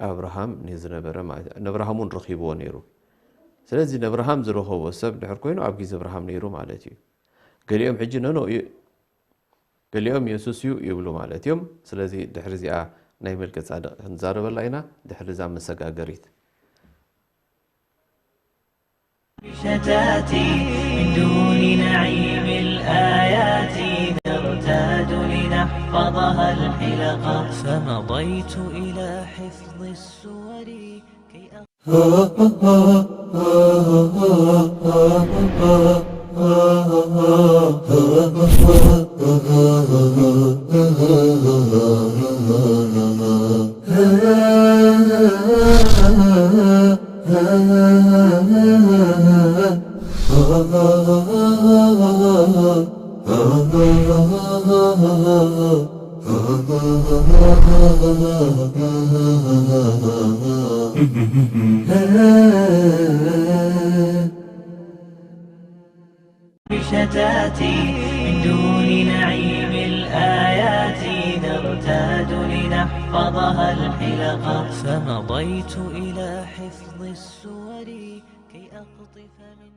አብርሃም ዝነበረ ማለት ነብርሃሙን ረኺብዎ ነይሩ ስለዚ ነብርሃም ዝረኸቦ ሰብ ድሕር ኮይኑ ኣብ ግዜ አብርሃም ነይሩ ማለት እዩ ገሊኦም ሕጂ ነኖ ገሊኦም ኢየሱስ እዩ ይብሉ ማለት እዮም ስለዚ ድሕሪ እዚኣ ናይ መልከ ጼዴቅ ክንዛረበላ ኢና ድሕሪ እዛ መሰጋገሪት شتاتي من دون نعيم الآيات نرتاد لنحفظها الحلقة فمضيت إلى حفظ السور كي شتاتي من دون نعيم الآيات نرتاد لنحفظها الحلقة فمضيت إلى حفظ السور كي أقطف من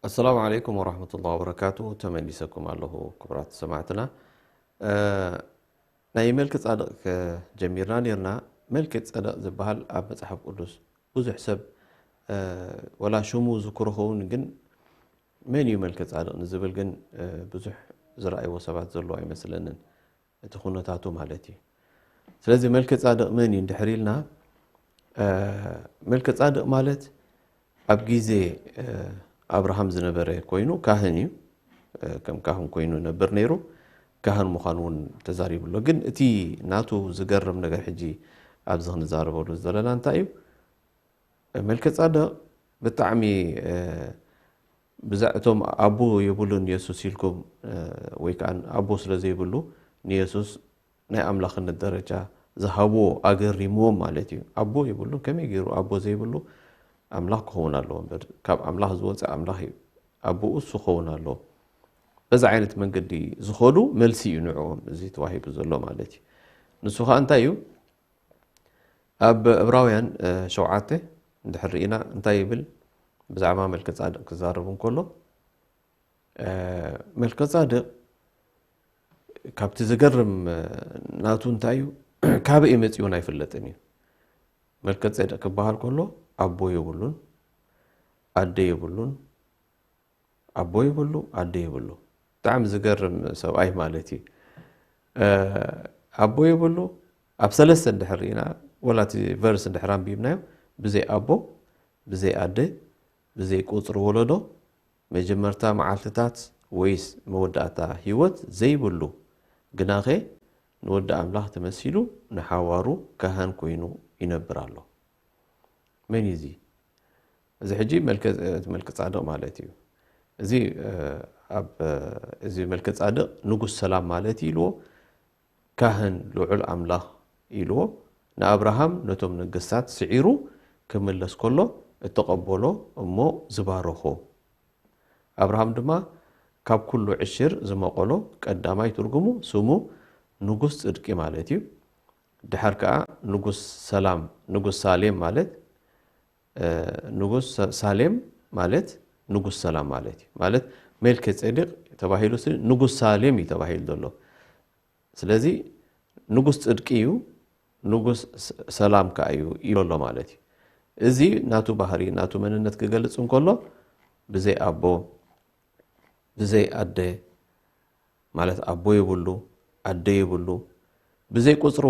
السلام عليكم ورحمة الله وبركاته تمنيسكم الله كبرات سماعتنا ናይ መልከ ጼዴቅ ጀሚርና ነርና መልከ ጼዴቅ ዝበሃል ኣብ መጽሓፍ ቅዱስ ብዙሕ ሰብ ወላ ሽሙ ዝክርኸውን ግን መን እዩ መልከ ጼዴቅ ንዝብል ግን ብዙሕ ዝረኣይዎ ሰባት ዘለዎ ኣይመስለንን እቲ ኩነታቱ ማለት እዩ ስለዚ መልከ ጼዴቅ መን እዩ እንድሕሪልና መልከ ጼዴቅ ማለት ኣብ ግዜ አብርሃም ዝነበረ ኮይኑ ካህን እዩ ከም ካህን ኮይኑ ነበር ነይሩ ካህን ምዃኑን ተዛሪብሎ ግን እቲ ናቱ ዝገርም ነገር ሕጂ ኣብዚ ክንዛረበሉ ዘለና እንታይ እዩ መልከ ጼዴቅ ብጣዕሚ ብዛዕቶም ኣቦ የብሉን ኢየሱስ ኢልኩም ወይ ከዓ ኣቦ ስለ ዘይብሉ ንኢየሱስ ናይ ኣምላኽነት ደረጃ ዝሃብዎ ኣገሪምዎም ማለት እዩ ኣቦ የብሉ ከመይ ገይሩ ኣቦ ዘይብሉ ኣምላኽ ክኸውን ኣለዎ ካብ ኣምላኽ ዝወፅእ ኣምላኽ እዩ ኣቦኡ እሱ ክኸውን ኣለዎ በዛ ዓይነት መንገዲ ዝኸዱ መልሲ እዩ ንዕኦም እዚ ተዋሂቡ ዘሎ ማለት እዩ ንሱ ከዓ እንታይ እዩ ኣብ ዕብራውያን 7 እንድሕር ሪኢና እንታይ ይብል ብዛዕባ መልከ ጼዴቅ ክዛረብ እንከሎ መልከ ጼዴቅ ካብቲ ዝገርም ናቱ እንታይ እዩ ካበይ መፂኡን ኣይፍለጥን እዩ መልከ ጼዴቅ ክበሃል ከሎ ኣቦ የብሉን ኣደ የብሉን ኣቦ የብሉ ኣደ የብሉ ብጣዕሚ ዝገርም ሰብኣይ ማለት እዩ ኣቦ የብሉ ኣብ 3 እንድሕር ሪኢና ወላቲ ቨርስ እንድሕር አንቢብናዮ ብዘይ ኣቦ ብዘይ ኣደ ብዘይ ቁፅሪ ወለዶ መጀመርታ መዓልትታት ወይስ መወዳእታ ህይወት ዘይብሉ ግናኸ ንወዲ ኣምላኽ ተመሲሉ ንሓዋሩ ካህን ኮይኑ ይነብር ኣሎ መን እዚ እዚ ሕጂ መልከ ጼዴቅ ማለት እዩ እዚ ኣብ እዚ መልከ ጼዴቅ ንጉስ ሰላም ማለት ኢልዎ ካህን ልዑል ኣምላኽ ኢልዎ ንኣብርሃም ነቶም ነገስታት ስዒሩ ክምለስ ከሎ እተቀበሎ እሞ ዝባረኾ አብርሃም ድማ ካብ ኩሉ ዕሽር ዝመቆሎ ቀዳማይ ትርጉሙ ስሙ ንጉስ ጽድቂ ማለት እዩ ድሕር ከዓ ንጉስ ሰላም ንጉስ ሳሌም ማለት ንጉስ ሳሌም ማለት ንጉስ ሰላም ማለት እዩ ማለት መልከ ጼዴቅ ተባሂሉ ንጉስ ሳሌም ተባሂሉ ዘሎ ስለዚ ንጉስ ጽድቂ እዩ ንጉስ ሰላም ከአዩ ይብሎ ማለት እዩ እዚ ናቱ ባህሪ ናቱ መንነት ክገልጽ እንከሎ ብዘይ አቦ ብዘይ አደ ማለት አቦ ይብሉ አደ ይብሉ ብዘይ ቁጽር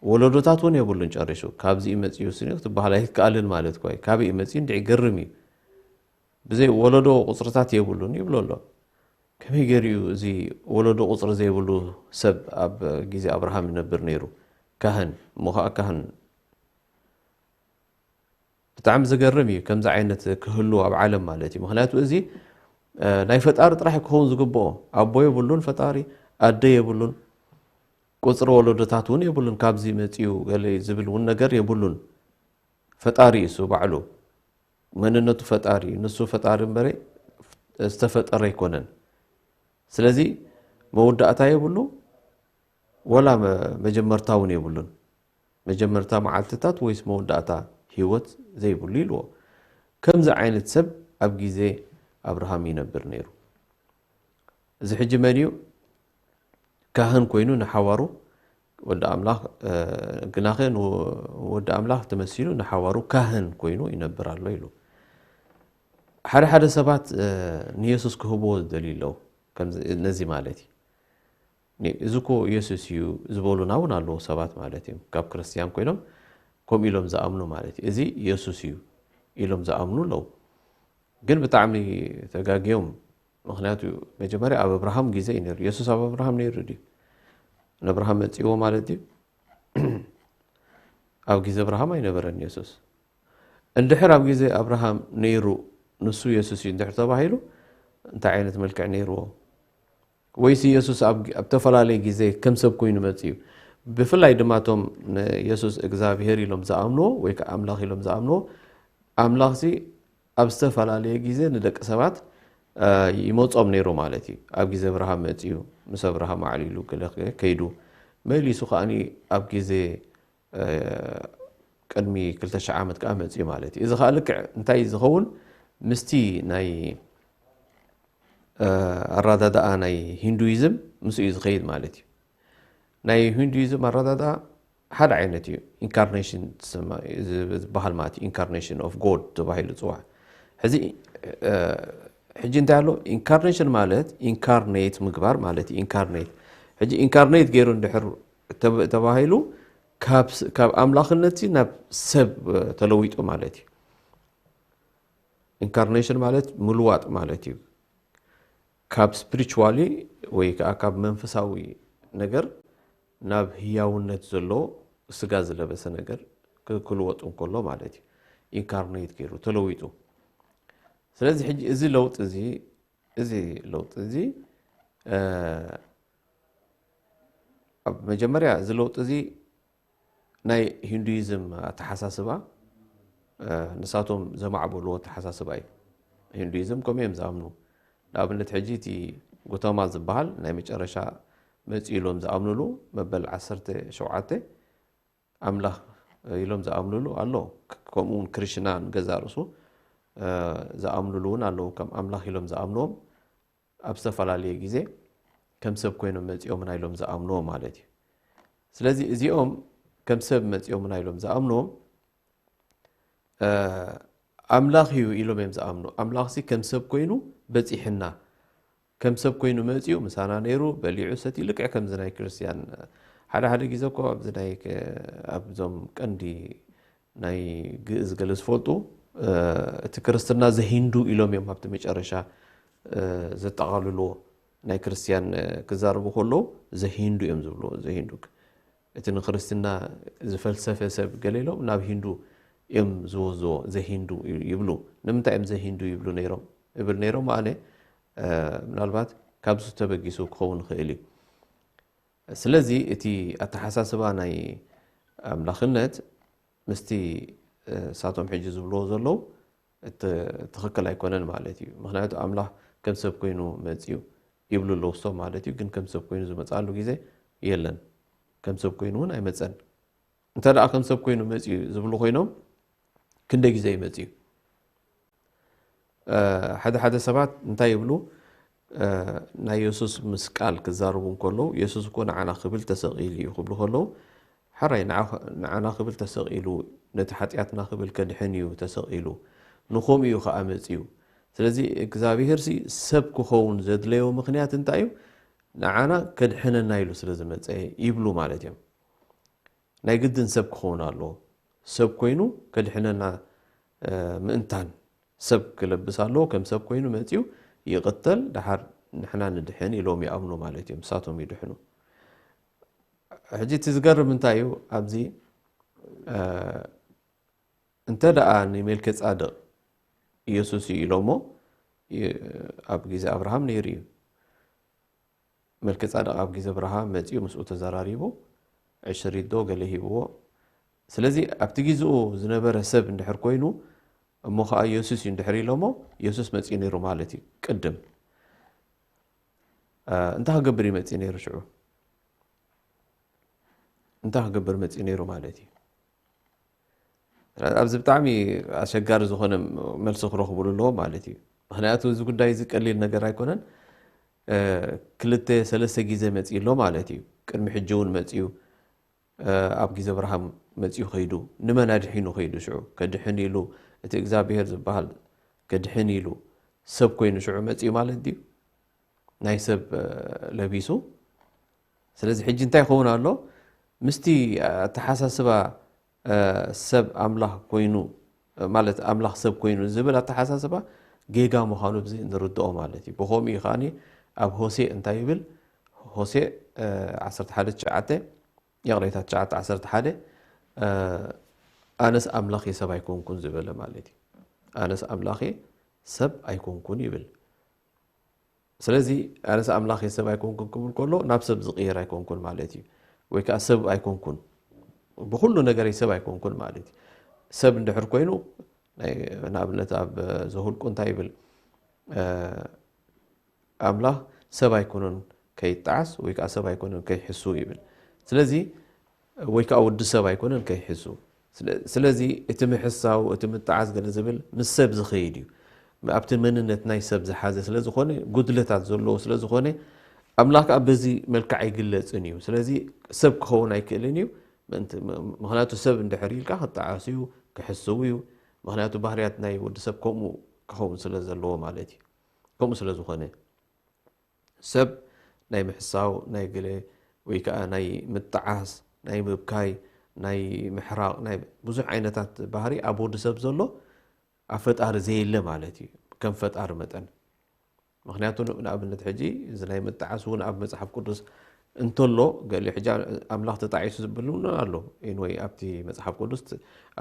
ወለዶታት ውን የብሉን ጨርሹ ካብዚ ይመጽዩ ስኒ ትባህላይ ከአልን ማለት ኮይ ካብ ይመጽ እንድይ ገርም እዩ ብዘይ ወለዶ ቁጽርታት የብሉን ይብሎሎ ከመይ ገሪዩ እዚ ወለዶ ቁጽር ዘይብሉ ሰብ ኣብ ጊዜ አብርሃም ነብር ነይሩ ካህን ሙኻ ካህን ብጣዕሚ ዝገርም እዩ ከምዚ ዓይነት ክህሉ ኣብ ዓለም ማለት እዩ ምክንያቱ እዚ ናይ ፈጣሪ ጥራሕ ክኸውን ዝግብኦ አቦ የብሉን ፈጣሪ አደ የብሉን ቁጽር ወለዶታት ውን የብሉን ካብዚ መጽዩ ገለ ዝብል ውን ነገር የብሉን ፈጣሪ እሱ ባዕሉ መንነቱ ፈጣሪ ንሱ ፈጣሪ እምበረ ዝተፈጠረ ይኮነን ስለዚ መውዳእታ የብሉ ወላ መጀመርታ ውን የብሉን መጀመርታ መዓልትታት ወይስ መውዳእታ ህይወት ዘይብሉ ይልዎ ከምዚ ዓይነት ሰብ ኣብ ጊዜ አብርሃም ይነብር ነይሩ እዚ ሕጂ መን እዩ ካህን ኮይኑ ንሓዋሩ ወዲ አምላኽ ግናኸ ወዲ አምላኽ ተመሲሉ ንሓዋሩ ካህን ኮይኑ ይነብር ኣሎ ኢሉ ሓደ ሰባት ንኢየሱስ ክህብዎ ዝደልዩለው ነዚ ማለት እዩ እዚኮ ኢየሱስ እዩ ዝበሉና ውን ኣለዎ ሰባት ማለት እዩ ካብ ክርስቲያን ኮይኖም ከም ኢሎም ዝኣምኑ ማለት እዩ እዚ ኢየሱስ እዩ ኢሎም ዝኣምኑ ለው ግን ብጣዕሚ ተጋጊዮም ምክንያቱ መጀመርያ ኣብ አብርሃም ጊዜ ነይሩ ኢየሱስ ኣብ አብርሃም ነይሩ ድዩ ንአብርሃም መጽይዎ ማለት እዩ ኣብ ጊዜ አብርሃም ኣይነበረን ኢየሱስ እንድሕር ኣብ ጊዜ አብርሃም ነይሩ ንሱ ኢየሱስ እዩ እንድሕር ተባሂሉ እንታይ ዓይነት መልክዕ ነይርዎ ወይስ ኢየሱስ ኣብ ተፈላለየ ጊዜ ከም ሰብ ኮይኑ መጽዩ ብፍላይ ድማቶም ኢየሱስ እግዚአብሔር ኢሎም ዝኣምንዎ ወይ ከዓ አምላኽ ኢሎም ዝኣምንዎ አምላኽሲ ኣብ ዝተፈላለዩ ጊዜ ንደቂ ሰባት ይመጾም ነይሩ ማለት እዩ ኣብ ጊዜ አብርሃም መጽዩ ምስ አብርሃም ዓሊሉ ከይዱ መሊሱ ከኣኒ ኣብ ጊዜ ቅድሚ 2000 ዓመት ከዓ መጽዩ ማለት እዩ እዚ ከዓ ልክዕ እንታይ ዝኸውን ምስቲ ናይ ኣራዳድኣ ናይ ሂንዱይዝም ምስ እዩ ዝኸይድ ማለት እዩ ናይ ሂንዱይዝም ኣራዳድኣ ሓደ ዓይነት እዩ ኢንካርኔሽን ዝበሃል ማለት እዩ ኢንካርኔሽን ኦፍ ጎድ ተባሂሉ ጽዋዕ ሕጂ እንታይ ኣሎ ኢንካርኔሽን ማለት ኢንካርኔት ምግባር ማለት እዩ ኢንካርኔት ሕጂ ኢንካርኔት ገይሩ እንድሕር ተባሂሉ ካብ አምላኽነት ናብ ሰብ ተለዊጡ ማለት እዩ ኢንካርኔሽን ማለት ምልዋጥ ማለት እዩ ካብ ስፒሪቹዋሊ ወይ ከዓ ካብ መንፈሳዊ ነገር ናብ ህያውነት ዘሎ ስጋ ዝለበሰ ነገር ክልወጡ እንከሎ ማለት እዩ ኢንካርኔት ገይሩ ተለዊጡ ስለዚህ ሕጂ እዚ ለውጥ እዚ ኣብ መጀመርያ እዚ ለውጥ እዚ ናይ ሂንዱይዝም ኣተሓሳስባ ንሳቶም ዘማዕበልዎ ኣተሓሳስባ እዩ ሂንዱይዝም ከምኡ እዮም ዝኣምኑ ንኣብነት ሕጂ እቲ ጎተማ ዝበሃል ናይ መጨረሻ መጽኡ ኢሎም ዝኣምንሉ መበል 17 ኣምላኽ ኢሎም ዝኣምንሉ ኣሎ ከምኡውን ክርስትናን ገዛ ርእሱ ዝኣምንሉ ውን ኣለዉ ከም ኣምላኽ ኢሎም ዝኣምንዎም ኣብ ዝተፈላለየ ጊዜ ከም ሰብ ኮይኖም መጽኦምና ኢሎም ዝኣምንዎም ማለት እዩ ስለዚ እዚኦም ከም ሰብ መጽኦምና ኢሎም ዝኣምንዎም ኣምላኽ እዩ ኢሎም እዮም ዝኣምኑ ኣምላኽሲ ከም ሰብ ኮይኑ በጺሕና ከም ሰብ ኮይኑ መጽኡ ምሳና ነይሩ በሊዑ ሰትዩ ልክዕ ከምዚ ናይ ክርስቲያን ሓደ ጊዜ እኮ ኣብዚ ናይ ኣብዞም ቀንዲ ናይ ግእዝ ገለ ዝፈልጡ እቲ ክርስትና ዘሂንዱ ኢሎም እዮም ኣብቲ መጨረሻ ዘጠቓልልዎ ናይ ክርስቲያን ክዛረቡ ከለዉ ዘሂንዱ እዮም ዝብልዎ ዘሂንዱ እቲ ንክርስትና ዝፈልሰፈ ሰብ ገለ ኢሎም ናብ ሂንዱ እዮም ዝወዝዎ ዘሂንዱ ይብሉ ንምንታይ እዮም ዘሂንዱ ይብሉ ነይሮም ይብል ነይሮም ኣነ ምናልባት ካብዚ ተበጊሱ ክኸውን ክእል እዩ ስለዚ እቲ ኣተሓሳስባ ናይ ኣምላኽነት ምስቲ ሳቶም ሕጂ ዝብልዎ ዘለዉ ትኽክል ኣይኮነን ማለት እዩ ምክንያቱ ኣምላኽ ከም ሰብ ኮይኑ መጽኡ ይብሉ ኣለዉ ስቶም ማለት እዩ ግን ከም ሰብ ኮይኑ ዝመጻሉ ጊዜ የለን ከም ሰብ ኮይኑ እውን ኣይመፀን እንተደኣ ከም ሰብ ኮይኑ መጽኡ ዝብሉ ኮይኖም ክንደይ ጊዜ ይመጽኡ ሓደ ሰባት እንታይ ይብሉ ናይ ኢየሱስ መስቃል ክዛረቡ ከለው ኢየሱስ እኮ ንዓና ክብል ተሰቂሉ እዩ ክብሉ ከለው ሓራይ ንዓና ክብል ተሰቂሉ ነቲ ሓጢኣትና ክብል ከድሕን እዩ ተሰቂሉ ንኹም እዩ ከዓ መፅዩ ስለዚ እግዚአብሔር ሰብ ክኸውን ዘድለዮ ምክንያት እንታይ እዩ ንዓና ከድሕነና ኢሉ ስለ ዝመፀ ይብሉ ማለት እዮም ናይ ግድን ሰብ ክኸውን ኣሎ ሰብ ኮይኑ ከድሕነና ምእንታን ሰብ ክለብስ ኣሎ ከም ሰብ ኮይኑ መፅዩ ይቅተል ድሓር ንሕና ንድሕን ኢሎም ይኣምኑ ማለት እዮም ሳቶም ይድሕኑ ሕጂ እቲ ዝገርም እንታይ እዩ ኣብዚ እንተ ደኣ ንሜልከ ጻድቕ ኢየሱስ እዩ ኢሎሞ ኣብ ግዜ አብርሃም ነይሩ እዩ መልከ ጻድቕ ኣብ ግዜ አብርሃም መፅዩ ምስኡ ተዘራሪቡ ዕሽሪት ዶ ገለ ሂብዎ ስለዚ ኣብቲ ግዜኡ ዝነበረ ሰብ እንድሕር ኮይኑ እሞ ከዓ ኢየሱስ እዩ እንድሕር ኢሎሞ ኢየሱስ መፅዩ ነይሩ ማለት እዩ ቅድም እንታይ ክገብር እዩ መፅዩ ነይሩ ሽዑ እንታይ ክገብር መፅዩ ነይሩ ማለት እዩ ኣብዚ ብጣዕሚ ኣሸጋሪ ዝኾነ መልሲ ክረኽብሉ ኣለዎ ማለት እዩ ምክንያቱ እዚ ጉዳይ እዚ ቀሊል ነገር ኣይኮነን ክልተ ሰለስተ ግዜ መፅዩ ኣሎ ማለት እዩ ቅድሚ ሕጂ እውን መፅዩ ኣብ ግዜ አብርሃም መፅዩ ኸይዱ ንመን ኣድሒኑ ኸይዱ ሽዑ ከድሕን ኢሉ እቲ እግዚአብሔር ዝበሃል ከድሕን ኢሉ ሰብ ኮይኑ ሽዑ መፅዩ ማለት እዩ ናይ ሰብ ለቢሱ ስለዚ ሕጂ እንታይ ይኸውን ኣሎ ምስቲ ኣተሓሳስባ ሰብ ኣምላኽ ኮይኑ ማለት ኣምላኽ ሰብ ኮይኑ ዝብል ኣተሓሳስባ ጌጋ ምዃኑ ብዚ ንርድኦ ማለት እዩ ብኸምኡ እዩ ከዓኒ ኣብ ሆሴዕ እንታይ ይብል ሆሴዕ 11:9 የቕሬታት 9:11 ኣነስ ኣምላኽ ሰብ ኣይኮንኩን ዝበለ ማለት እዩ ኣነስ ኣምላኽ ሰብ ኣይኮንኩን ይብል ስለዚ ኣነስ ኣምላኽ ሰብ ኣይኮንኩን ክብል ከሎ ናብ ሰብ ዝቕየር ኣይኮንኩን ማለት እዩ ወይ ከዓ ሰብ ኣይኮንኩን ብኩሉ ነገር ሰብ ኣይኮንኩን ማለት እዩ ሰብ እንድሕር ኮይኑ ንኣብነት ኣብ ዘሁልቁ እንታይ ይብል ኣምላኽ ሰብ ኣይኮነን ከይጣዓስ ወይ ከዓ ሰብ ኣይኮነን ከይሕሱ ይብል ስለዚ ወይ ከዓ ወዲ ሰብ ኣይኮነን ከይሕሱ ስለዚ እቲ ምሕሳው እቲ ምጣዓስ ገለ ዝብል ምስ ሰብ ዝኸይድ እዩ ኣብቲ መንነት ናይ ሰብ ዝሓዘ ስለ ዝኾነ ጉድለታት ዘለዎ ስለ ዝኾነ ኣምላኽ ከዓ በዚ መልክዕ ኣይግለፅን እዩ ስለዚ ሰብ ክኸውን ኣይክእልን እዩ ምክንያቱ ሰብ እንድሕር ኢልካ ክጣዓስ እዩ ክሕስው እዩ ምክንያቱ ባህርያት ናይ ወዲ ሰብ ከምኡ ክኸውን ስለ ዘለዎ ማለት እዩ ከምኡ ስለ ዝኾነ ሰብ ናይ ምሕሳው ናይ ገለ ወይ ከዓ ናይ ምጣዓስ ናይ ምብካይ ናይ ምሕራቕ ናይ ብዙሕ ዓይነታት ባህሪ ኣብ ወዲ ሰብ ዘሎ ኣብ ፈጣሪ ዘየለ ማለት እዩ ከም ፈጣሪ መጠን ምክንያቱ ንኣብነት ሕጂ እዚ ናይ ምጣዓስ እውን ኣብ መፅሓፍ ቅዱስ እንተሎ ገለ ሕጂ ኣምላኽ ተጣዒሱ ዝብል ኣሎ ወይ ኣብቲ መፅሓፍ ቅዱስ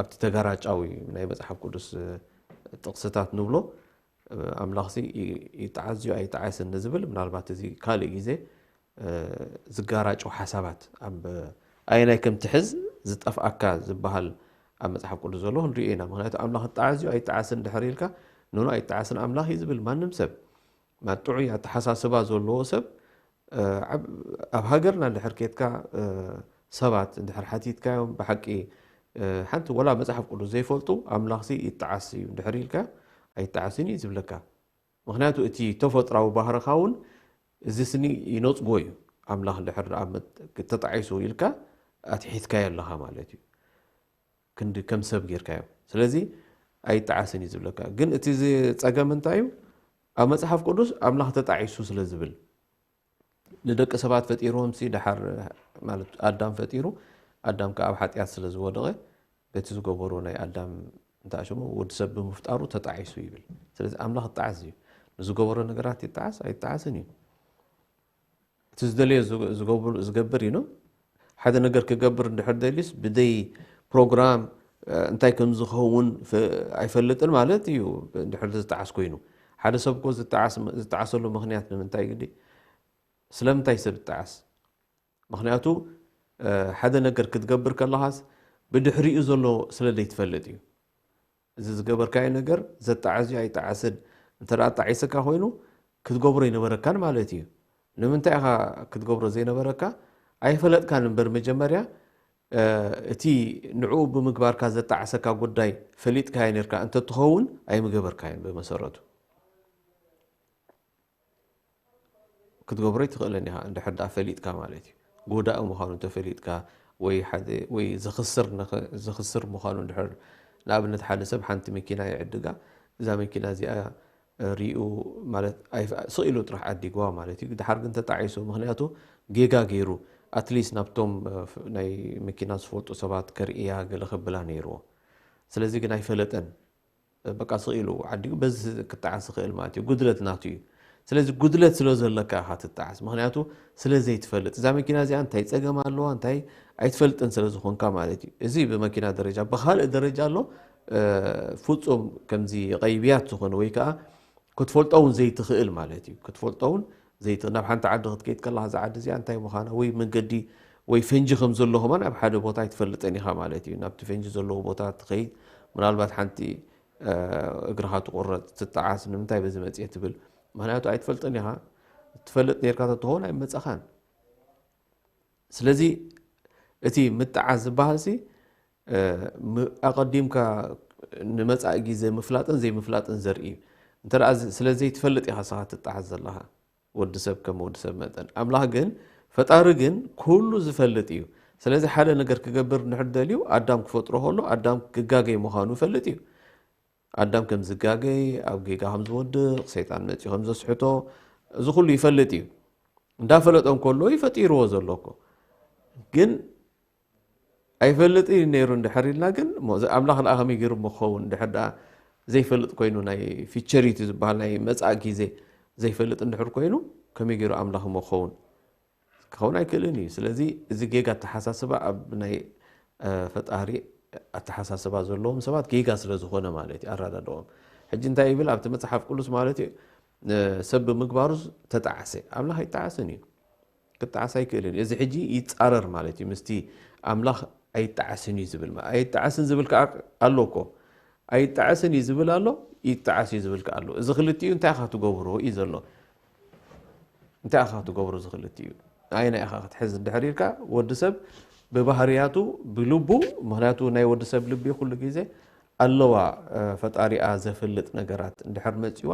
ኣብቲ ተጋራጫዊ ናይ መፅሓፍ ቅዱስ ጥቕስታት ንብሎ ኣምላኽ ይጣዓስ እዩ ኣይጣዓስን ዝብል ምናልባት እዚ ካልእ ግዜ ዝጋራጩ ሓሳባት ኣብ ኣይናይ ከም ትሕዝ ዝጠፍኣካ ዝበሃል ኣብ መፅሓፍ ቅዱስ ዘሎ ንሪኦ ኢና ምክንያቱ ኣምላኽ ይጣዓስ እዩ ኣይጣዓስን ድሕር ኢልካ ንኑ ኣይጣዓስን ኣምላኽ እዩ ዝብል ማንም ሰብ ማጥዑይ ኣተሓሳስባ ዘለዎ ሰብ ኣብ ሃገርና እንድሕር ኬትካ ሰባት እንድሕር ሓቲትካዮም ብሓቂ ሓንቲ ወላ መፅሓፍ ቅዱስ ዘይፈልጡ ኣምላኽ ይጣዓስ እዩ እንድሕር ኢልካ ኣይጣዓስን እዩ ዝብለካ ምክንያቱ እቲ ተፈጥራዊ ባህርኻ እውን እዚ ስኒ ይነፅጎ እዩ ኣምላኽ እንድሕር ተጣዒሱ ኢልካ ኣትሒትካዮ ኣለኻ ማለት እዩ ክንዲ ከም ሰብ ጌርካዮ ስለዚ ኣይጣዓስን እዩ ዝብለካ ግን እቲ ፀገም እንታይ እዩ ኣብ መፅሓፍ ቅዱስ ኣምላኽ ተጣዒሱ ስለ ዝብል ንደቂ ሰባት ፈጢሮም ድሓር ማለት ኣዳም ፈጢሩ ኣዳም ከዓ ኣብ ሓጢኣት ስለ ዝወደቐ በቲ ዝገበሮ ናይ ኣዳም እንታይ ሽሙ ወዲ ሰብ ብምፍጣሩ ተጣዒሱ ይብል ስለዚ ኣምላኽ ይጣዓስ እዩ ንዝገበሮ ነገራት ይጣዓስ ኣይጣዓስን እዩ እቲ ዝደለዮ ዝገብር እዩ ሓደ ነገር ክገብር እንድሕር ደሊስ ብደይ ፕሮግራም እንታይ ከም ዝኸውን ኣይፈልጥን ማለት እዩ እንድሕር ዝጣዓስ ኮይኑ ሓደ ሰብ እኮ ዝጣዓሰሉ ምክንያት ንምንታይ ግዲ ስለምንታይ ሰብ ይጣዓስ ምክንያቱ ሓደ ነገር ክትገብር ከለኻስ ብድሕሪኡ ዘሎ ስለ ዘይትፈልጥ እዩ እዚ ዝገበርካዮ ነገር ዘጣዓስ እዩ ኣይጣዓስን እንተደኣ ጣዒስካ ኮይኑ ክትገብሮ ይነበረካን ማለት እዩ ንምንታይ ኢኻ ክትገብሮ ዘይነበረካ ኣይፈለጥካን እምበር መጀመርያ እቲ ንዕኡ ብምግባርካ ዘጣዓሰካ ጉዳይ ፈሊጥካዮ ነርካ እንተትኸውን ኣይምገበርካዮን ብመሰረቱ ክትገብሮ ይትኽእለኒ ኢኻ እንድሕር ዳ ፈሊጥካ ማለት እዩ ጎዳእ ምዃኑ ተፈሊጥካ ወይ ዝኽስር ምዃኑ እንድሕር ንኣብነት ሓደ ሰብ ሓንቲ መኪና ይዕድጋ እዛ መኪና እዚኣ ሪኡ ማለት ስኢሉ ጥራሕ ዓዲግዋ ማለት እዩ ድሓር ግን ተጣዒሱ ምክንያቱ ጌጋ ገይሩ ኣትሊስት ናብቶም ናይ መኪና ዝፈልጡ ሰባት ከርእያ ገለ ክብላ ነይርዎ ስለዚ ግን ኣይፈለጠን በቃ ስኢሉ ዓዲጉ በዚ ክጣዓስ ክእል ማለት እዩ ጉድለት ናቱ እዩ ስለዚ ጉድለት ስለ ዘለካ ኢኻ ትጣዓስ ምክንያቱ ስለዘይትፈልጥ እዛ መኪና እዚኣ እንታይ ፀገም ኣለዋ እንታይ ኣይትፈልጥን ስለ ዝኾንካ ማለት እዩ እዚ ብመኪና ደረጃ ብካልእ ደረጃ ኣሎ ፍጹም ከምዚ ቀይብያት ዝኾነ ወይ ከዓ ክትፈልጦውን ዘይትኽእል ማለት እዩ ክትፈልጦውን ዘይትኽእል ናብ ሓንቲ ዓዲ ክትከይድ ከለኻ እዛ ዓዲ እዚኣ እንታይ ምዃና ወይ መንገዲ ወይ ፈንጂ ከም ዘለዎ ኸማን ኣብ ሓደ ቦታ ኣይትፈልጥን ኢኻ ማለት እዩ ናብቲ ፈንጂ ዘለዎ ቦታ ትኸይድ ምናልባት ሓንቲ እግርኻ ትቁረፅ ትጣዓስ ንምንታይ በዚ መፅየ ትብል ምክንያቱ ኣይትፈልጥን ኢኻ ትፈልጥ ነርካ ተትኸውን ኣይመፀኻን ስለዚ እቲ ምጥዓስ ዝበሃል ሲ ኣቐዲምካ ንመጻኢ ግዜ ምፍላጥን ዘይምፍላጥን ዘርኢ እንተደኣ ስለዘይ ትፈልጥ ኢኻ ስኻ ትጣዓስ ዘለኻ ወዲ ሰብ ከም ወዲ ሰብ መጠን ኣምላኽ ግን ፈጣሪ ግን ኩሉ ዝፈልጥ እዩ ስለዚ ሓደ ነገር ክገብር ንድሕር ደልዩ ኣዳም ክፈጥሮ ከሎ ኣዳም ክጋገይ ምዃኑ ይፈልጥ እዩ ኣዳም ከም ዝጋገይ ኣብ ጌጋ ከም ዝወድቕ ሰይጣን መፅኡ ከም ዘስሕቶ እዚ ኩሉ ይፈልጥ እዩ እንዳፈለጦም ከሎ ይፈጢርዎ ዘሎኮ ግን ኣይፈልጥ ነይሩ እንድሕር ኢልና ግን ኣምላኽ ንኣ ከመይ ገይሩ ምኸውን እንድሕር ደኣ ዘይፈልጥ ኮይኑ ናይ ፊቸሪቲ ዝበሃል ናይ መጻኢ ግዜ ዘይፈልጥ እንድሕር ኮይኑ ከመይ ገይሩ ኣምላኽ ምኸውን ክኸውን ኣይክእልን እዩ ስለዚ እዚ ጌጋ ኣተሓሳስባ ኣብ ናይ ፈጣሪ ኣተሓሳስባ ዘለዎም ሰባት ጌጋ ስለ ዝኾነ ማለት እዩ ኣረዳድኦም ሕጂ እንታይ ይብል ኣብቲ መፅሓፍ ቅዱስ ማለት እዩ ሰብ ብምግባሩ ተጣዓሰ ኣምላኽ ይጣዓስን እዩ ክጣዓስ ኣይክእልን እዚ ሕጂ ይፃረር ማለት እዩ ምስቲ ኣምላኽ ኣይጣዓስን እዩ ዝብል ኣይጣዓስን ዝብል ከዓ ኣሎ እኮ ኣይጣዓስን እዩ ዝብል ኣሎ ይጣዓስ እዩ ዝብል ከዓ ኣሎ እዚ ክልቲኡ እንታይ ኢኻ ትገብሮ እዩ ዘሎ እንታይ ኢኻ ትገብሮ እዚ ክልቲኡ ኣይና ኢኻ ክትሕዝ እንድሕር ኢልካ ወዲ ሰብ ብባህርያቱ ብልቡ ምክንያቱ ናይ ወዲ ሰብ ልቢ ኩሉ ግዜ ኣለዋ ፈጣሪኣ ዘፈልጥ ነገራት እንድሕር መፂዋ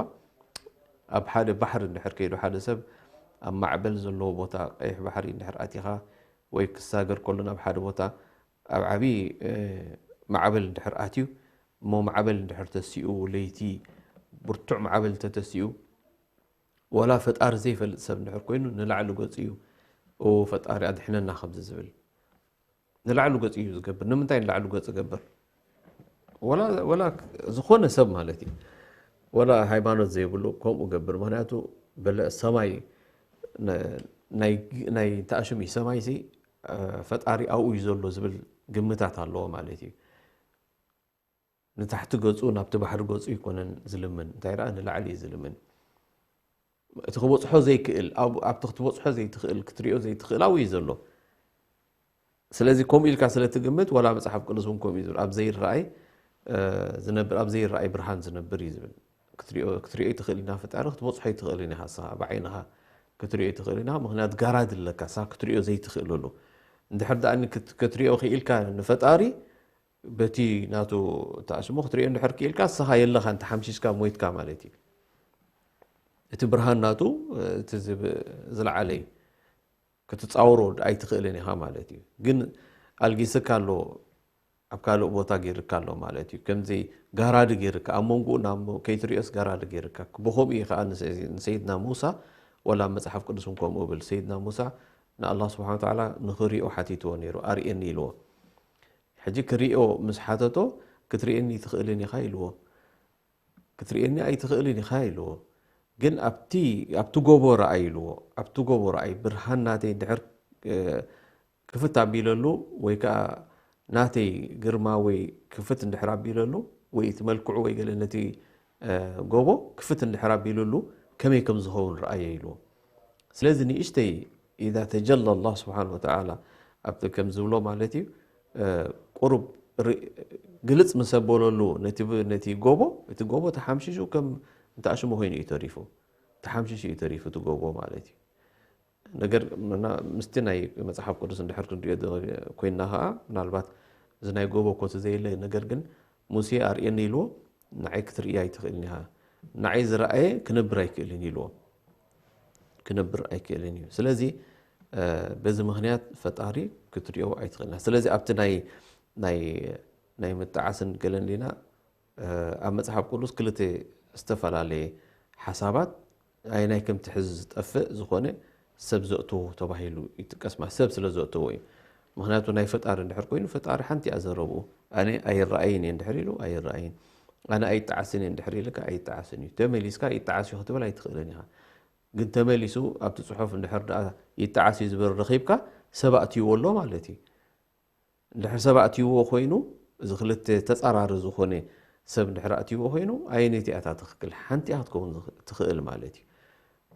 ኣብ ሓደ ባሕሪ እንድሕር ከይዱ ሓደ ሰብ ኣብ ማዕበል ዘለዎ ቦታ ቀይሕ ባሕሪ እንድሕር ኣቲኻ ወይ ክሳገር ከሎ ናብ ሓደ ቦታ ኣብ ዓብይ ማዕበል እንድሕር ኣትዩ እሞ ማዕበል እንድሕር ተሲኡ ለይቲ ብርቱዕ ማዕበል ተተሲኡ ወላ ፈጣሪ ዘይፈልጥ ሰብ እንድሕር ኮይኑ ንላዕሊ ገፅ እዩ ፈጣሪ ኣድሕነና ከምዚ ዝብል ንላዕሊ ገፅ እዩ ዝገብር ንምንታይ ንላዕሊ ገፅ ዝገብር ወላ ዝኾነ ሰብ ማለት እዩ ወላ ሃይማኖት ዘይብሉ ከምኡ ገብር ምክንያቱ ሰማይ ናይ ተኣሽም እዩ ሰማይ ሲ ፈጣሪ ኣብኡ እዩ ዘሎ ዝብል ግምታት ኣለዎ ማለት እዩ ንታሕቲ ገፁ ናብቲ ባሕሪ ገፁ ይኮነን ዝልምን እንታይ ደኣ ንላዕሊ እዩ ዝልምን እቲ ክበፅሖ ዘይክእል ኣብቲ ክትበፅሖ ዘይትኽእል ክትሪኦ ዘይትኽእል ኣብኡ እዩ ዘሎ ስለዚ ከምኡ ኢልካ ስለትግምት ወላ መፅሓፍ ቅዱስ እውን ከምኡ እዩ ዝብል ኣብ ዘይረኣይ ዝነብር ኣብ ዘይረኣይ ብርሃን ዝነብር እዩ ዝብል ክትሪኦ ይትኽእል ኢና ፈጣሪ ክትበፅሖ ይትኽእል ኢና ስኻ ብዓይንኻ ክትሪኦ ይትኽእል ኢና ምክንያት ጋራድ ኣለካ ስኻ ክትሪኦ ዘይትኽእለሉ እንድሕር ደኣኒ ክትሪኦ ክኢልካ ንፈጣሪ በቲ ናቱ ተኣሽሞ ክትሪኦ እንድሕር ክኢልካ ስኻ የለኻ እንተ ሓምሺሽካ ሞይትካ ማለት እዩ እቲ ብርሃን ናቱ እቲ ዝለዓለ እዩ ክትፃውሮ ኣይትኽእልን ኢኻ ማለት እዩ ግን ኣልጊስካ ኣሎ ኣብ ካልእ ቦታ ገይርካ ኣሎ ማለት እዩ ከምዚ ጋራዲ ገይርካ ኣብ መንጎኡ ናብ ከይትሪኦስ ጋራዲ ገይርካ ብከምኡ እዩ ከዓ ንሰይድና ሙሳ ወላ መፅሓፍ ቅዱስ ከምኡ ብል ሰይድና ሙሳ ንኣላህ ስብሓን ወተዓላ ንኽሪኦ ሓቲትዎ ነይሩ ኣርእየኒ ኢልዎ ሕጂ ክሪኦ ምስ ሓተቶ ክትሪእኒ ትኽእልን ኢኻ ኢልዎ ክትሪእኒ ኣይትኽእልን ኢኻ ኢልዎ ግን ኣብቲ ጎቦ ረኣይ ኢልዎ ኣብቲ ጎቦ ረኣይ ብርሃን ናተይ እንድሕር ክፍት ኣቢለሉ ወይ ከዓ ናተይ ግርማ ወይ ክፍት እንድሕር ኣቢለሉ ወይ እቲ መልክዑ ወይ ገለ ነቲ ጎቦ ክፍት እንድሕር ኣቢለሉ ከመይ ከም ዝኸውን ረኣየ ኢልዎ ስለዚ ንእሽተይ ኢዛ ተጀለ አላህ ስብሓን ወተዓላ ኣብቲ ከም ዝብሎ ማለት እዩ ቁሩብ ግልፅ ምስ ኣበለሉ ነቲ ጎቦ እቲ ጎቦ ተሓምሽሹ ከም እንተኣሽሞ ኮይኑ እዩ ተሪፉ ተሓምሽሹ እዩ ተሪፉ እቲ ጎቦ ማለት እዩ ነገር ምስቲ ናይ መፅሓፍ ቅዱስ እንድሕር ክንሪኦ ኮይና ከዓ ምናልባት እዚ ናይ ጎቦ ኮቲ ዘየለ ነገር ግን ሙሴ ኣርእየኒ ኢልዎ ንዓይ ክትርእያ ኣይትኽእልኒ ኢኻ ንዓይ ዝረኣየ ክነብር ኣይክእልን ኢልዎ كنبر أيكلني سلزي بز مهنيات فطاري كتريو أيتخلنا سلزي أبت ناي متعسن قلن لنا أما صحاب كلوس كلتي استفعل عليه حسابات أي ناي كم تحز تأفق زخونة سب زقته تباهيلو يتقسم سب سلزقته وين مهنياتو ناي فطار اندحر كوين فطار حنتي أزربو أنا أي الرأيين يندحريلو أي الرأيين أنا أي تعسن يندحري لك أي تعسني تمليسكا أي تعسي هتبل أي تخيلنيها قلت تمليسو أبت صحف اندحر يتعسي زبر رخيبكا سبقتي والله مالتي اندحر سبقتي وخوينو إذا خلت تسعر زخونة سب اندحراتي وخوينو أي نيتي أتا تخكل حنتي هتكون تخيل مالتي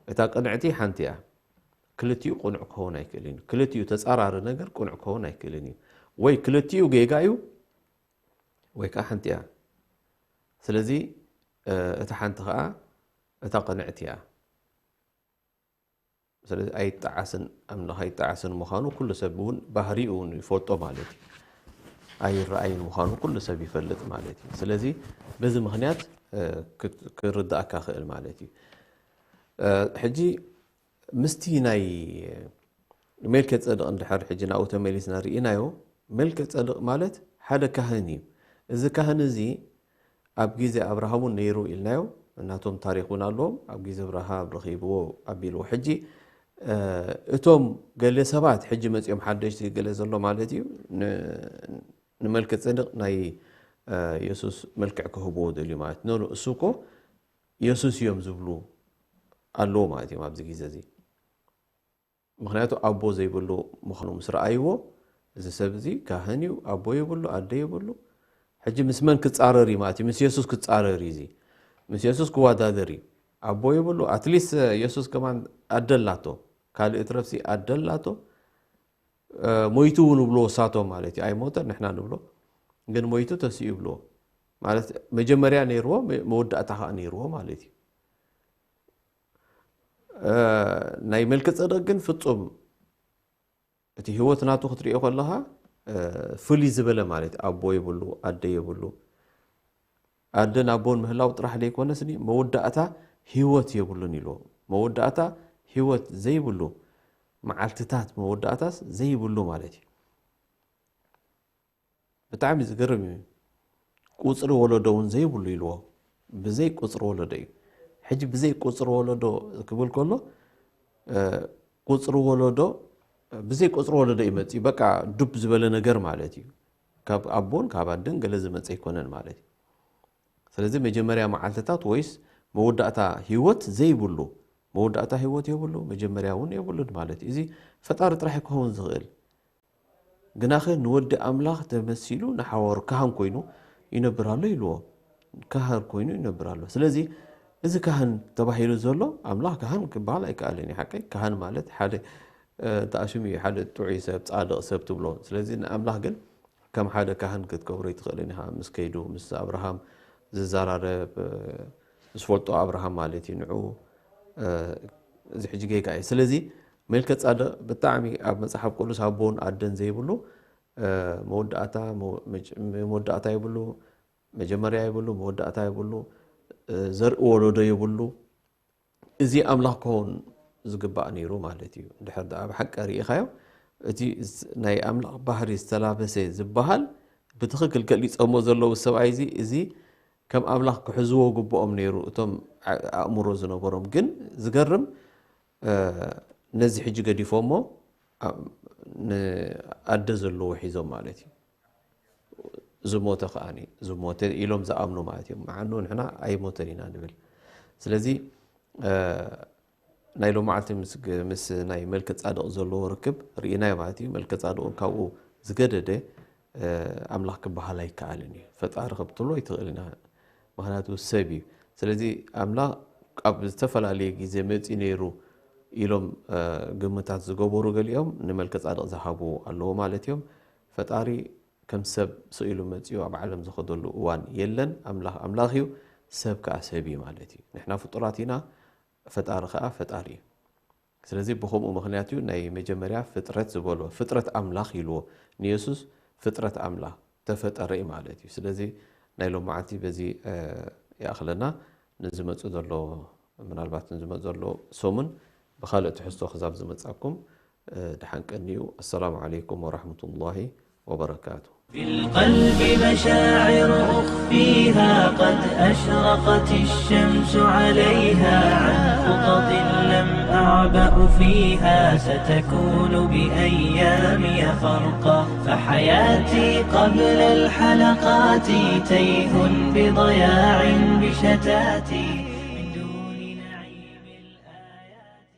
إتا قنعتي حنتي كلتيو قنع كون أيكليني كلتيو تسعر نجر قنع كون أيكليني وي كلتيو جيجايو وي كحنتي سلزي اتحنتها اتقنعتيا سلزي اي تعسن امنا هاي تعسن مخانو كل سبون بهريون يفوتو مالتي اي الرأي مخانو كل سب يفلط مالتي سلزي بزي مخنيات كردأك خيل مالتي حجي مستي ناي ملكة صدق اندحر حجنا او تميليسنا رئينايو ملكة صدق مالت حدا كهني اذا كهن زي أب جيزة أبراهام نيرو إلناو ناتهم تاريخنا لهم أب جيزة أبراهام رخيبو أبيلو حجي اتوم قال لي سبات حجي مت يوم حدش قال لي زلوا مالتي نملك صدق ناي يسوس ملك عكهبو دلي مات نو سوكو يسوس يوم زبلو الله مالتي ما بزي جيزة زي مخنياتو أبو زي بلو مخنو مصر أيوه إذا سبزي كهنيو أبو يبلو أدي يبلو حجي مسمن كتصارري ماتي مس يسوس كتصارري زي مس يسوس كوادادري أبو يبلو أتليس يسوس كمان أدلاتو قال إترفسي أدلاتو مويتو نبلو ساتو مالتي أي موتر نحنا نبلو جن مويتو تسيو بلو مالت مجمريا نيرو مود أتها نيرو مالتي ناي ملك صدق جن فتصوم تي هو تناتو خطري أقول لها فلي زبالة مالت أبو يبلو أدي يبلو أدن أبون مهلاو طرح ليك ونسني مودعتا هيوت يبلو نيلو مودعتا هيوت زي بلو مع التتات مودعتاس زي بلو مالتي بتعمل زقرمي قصر ولدون زي بلو يلو بزي قصر ولدي حج بزي قصر ولدو كبل كله قصر ولدو بزي قصر ولدو يمتي بقى دب زبالة نجر مالتي كاب أبون كاب عندن جلز متى يكونن مالتي سلزم مجمريا معلتات ويس مودعتا هيوت زي بلو مودعتا هيوت يبلو مجمريا ون يبلو مالتي إذا فطار طرح يكون زغل جناخه نود أملاخ تمثيلو نحور كهن كوينو ينبرالو يلو كهر كوينو ينبرالو سلزي إذا كهن تباهيلو زلو أملاخ كهن كبالا يكالني حكي كهن مالت حدا تأشمي حدا توعي سبت عادق سبت بلو سلزي أملاخ جن كم حدا كهن كتكوري تخلينها مسكيدو مس أبراهام زرارة سفولتو أبراهام مالتي نعو زي حجي كاي سلزي ملكة صادق بتعمي أب مصحف كله سابون عدن زي بلو مودعتا يبلو مجمريا يبلو مودعتا يبلو زرق ولد يبلو إزي أملاح كون زقباء نيرو مالتي دحر دا بحق أريق خايو إتي ناي أملاح بحري استلابسي زبهال بتخكل كاليس أمو زلو السبعي إزي كم أملاح كحزوه قبوهم نيرو إتم أمرو زنبورهم جن زقرم نزي حجي قدي فومو أدزلو وحيزو مالتي زموت خاني زموت إلهم زأمنو مالتي مع إنه نحنا أي موترين نبل سلزي نايلو معلتي مس ناي ملكة صادق زلو ركب رينا مالتي ملكة صادق كاو زقدده أملاك بحالاي كعلني فتعرف قبطلو يتغلنا مهناتو السبي سلزي أملاك قبل تفل عليه زمت ينيرو إلهم قمتات زقبورو قال يوم نملكة صادق زحابو الله مالتيهم فتعري كم سب سئلو متيو أب عالم زخدو له وان يلن أملاخيو سب كأسبي مالتي نحنا فطراتنا فتارخا فتاري سلازي بخوم مخنياتيو ناي مجمريا فطرت زبولو فطرت أملاخ يلو نيسوس فطرت أملاخ تفتري مالتي سلازي نايلو معتي بزي يا أخلنا نزمت زلو من البات نزمت زلو سومن بخالق تحسوا خزاب زمتساكم دحان كنيو. السلام عليكم ورحمة الله وبركاته. في القلب مشاعر أخفيها قد أشرقت الشمس عليها عن خطط لم أعبأ فيها ستكون بأيامي فرقا فحياتي قبل الحلقات تيه بضياع بشتاتي من دون نعيم الآيات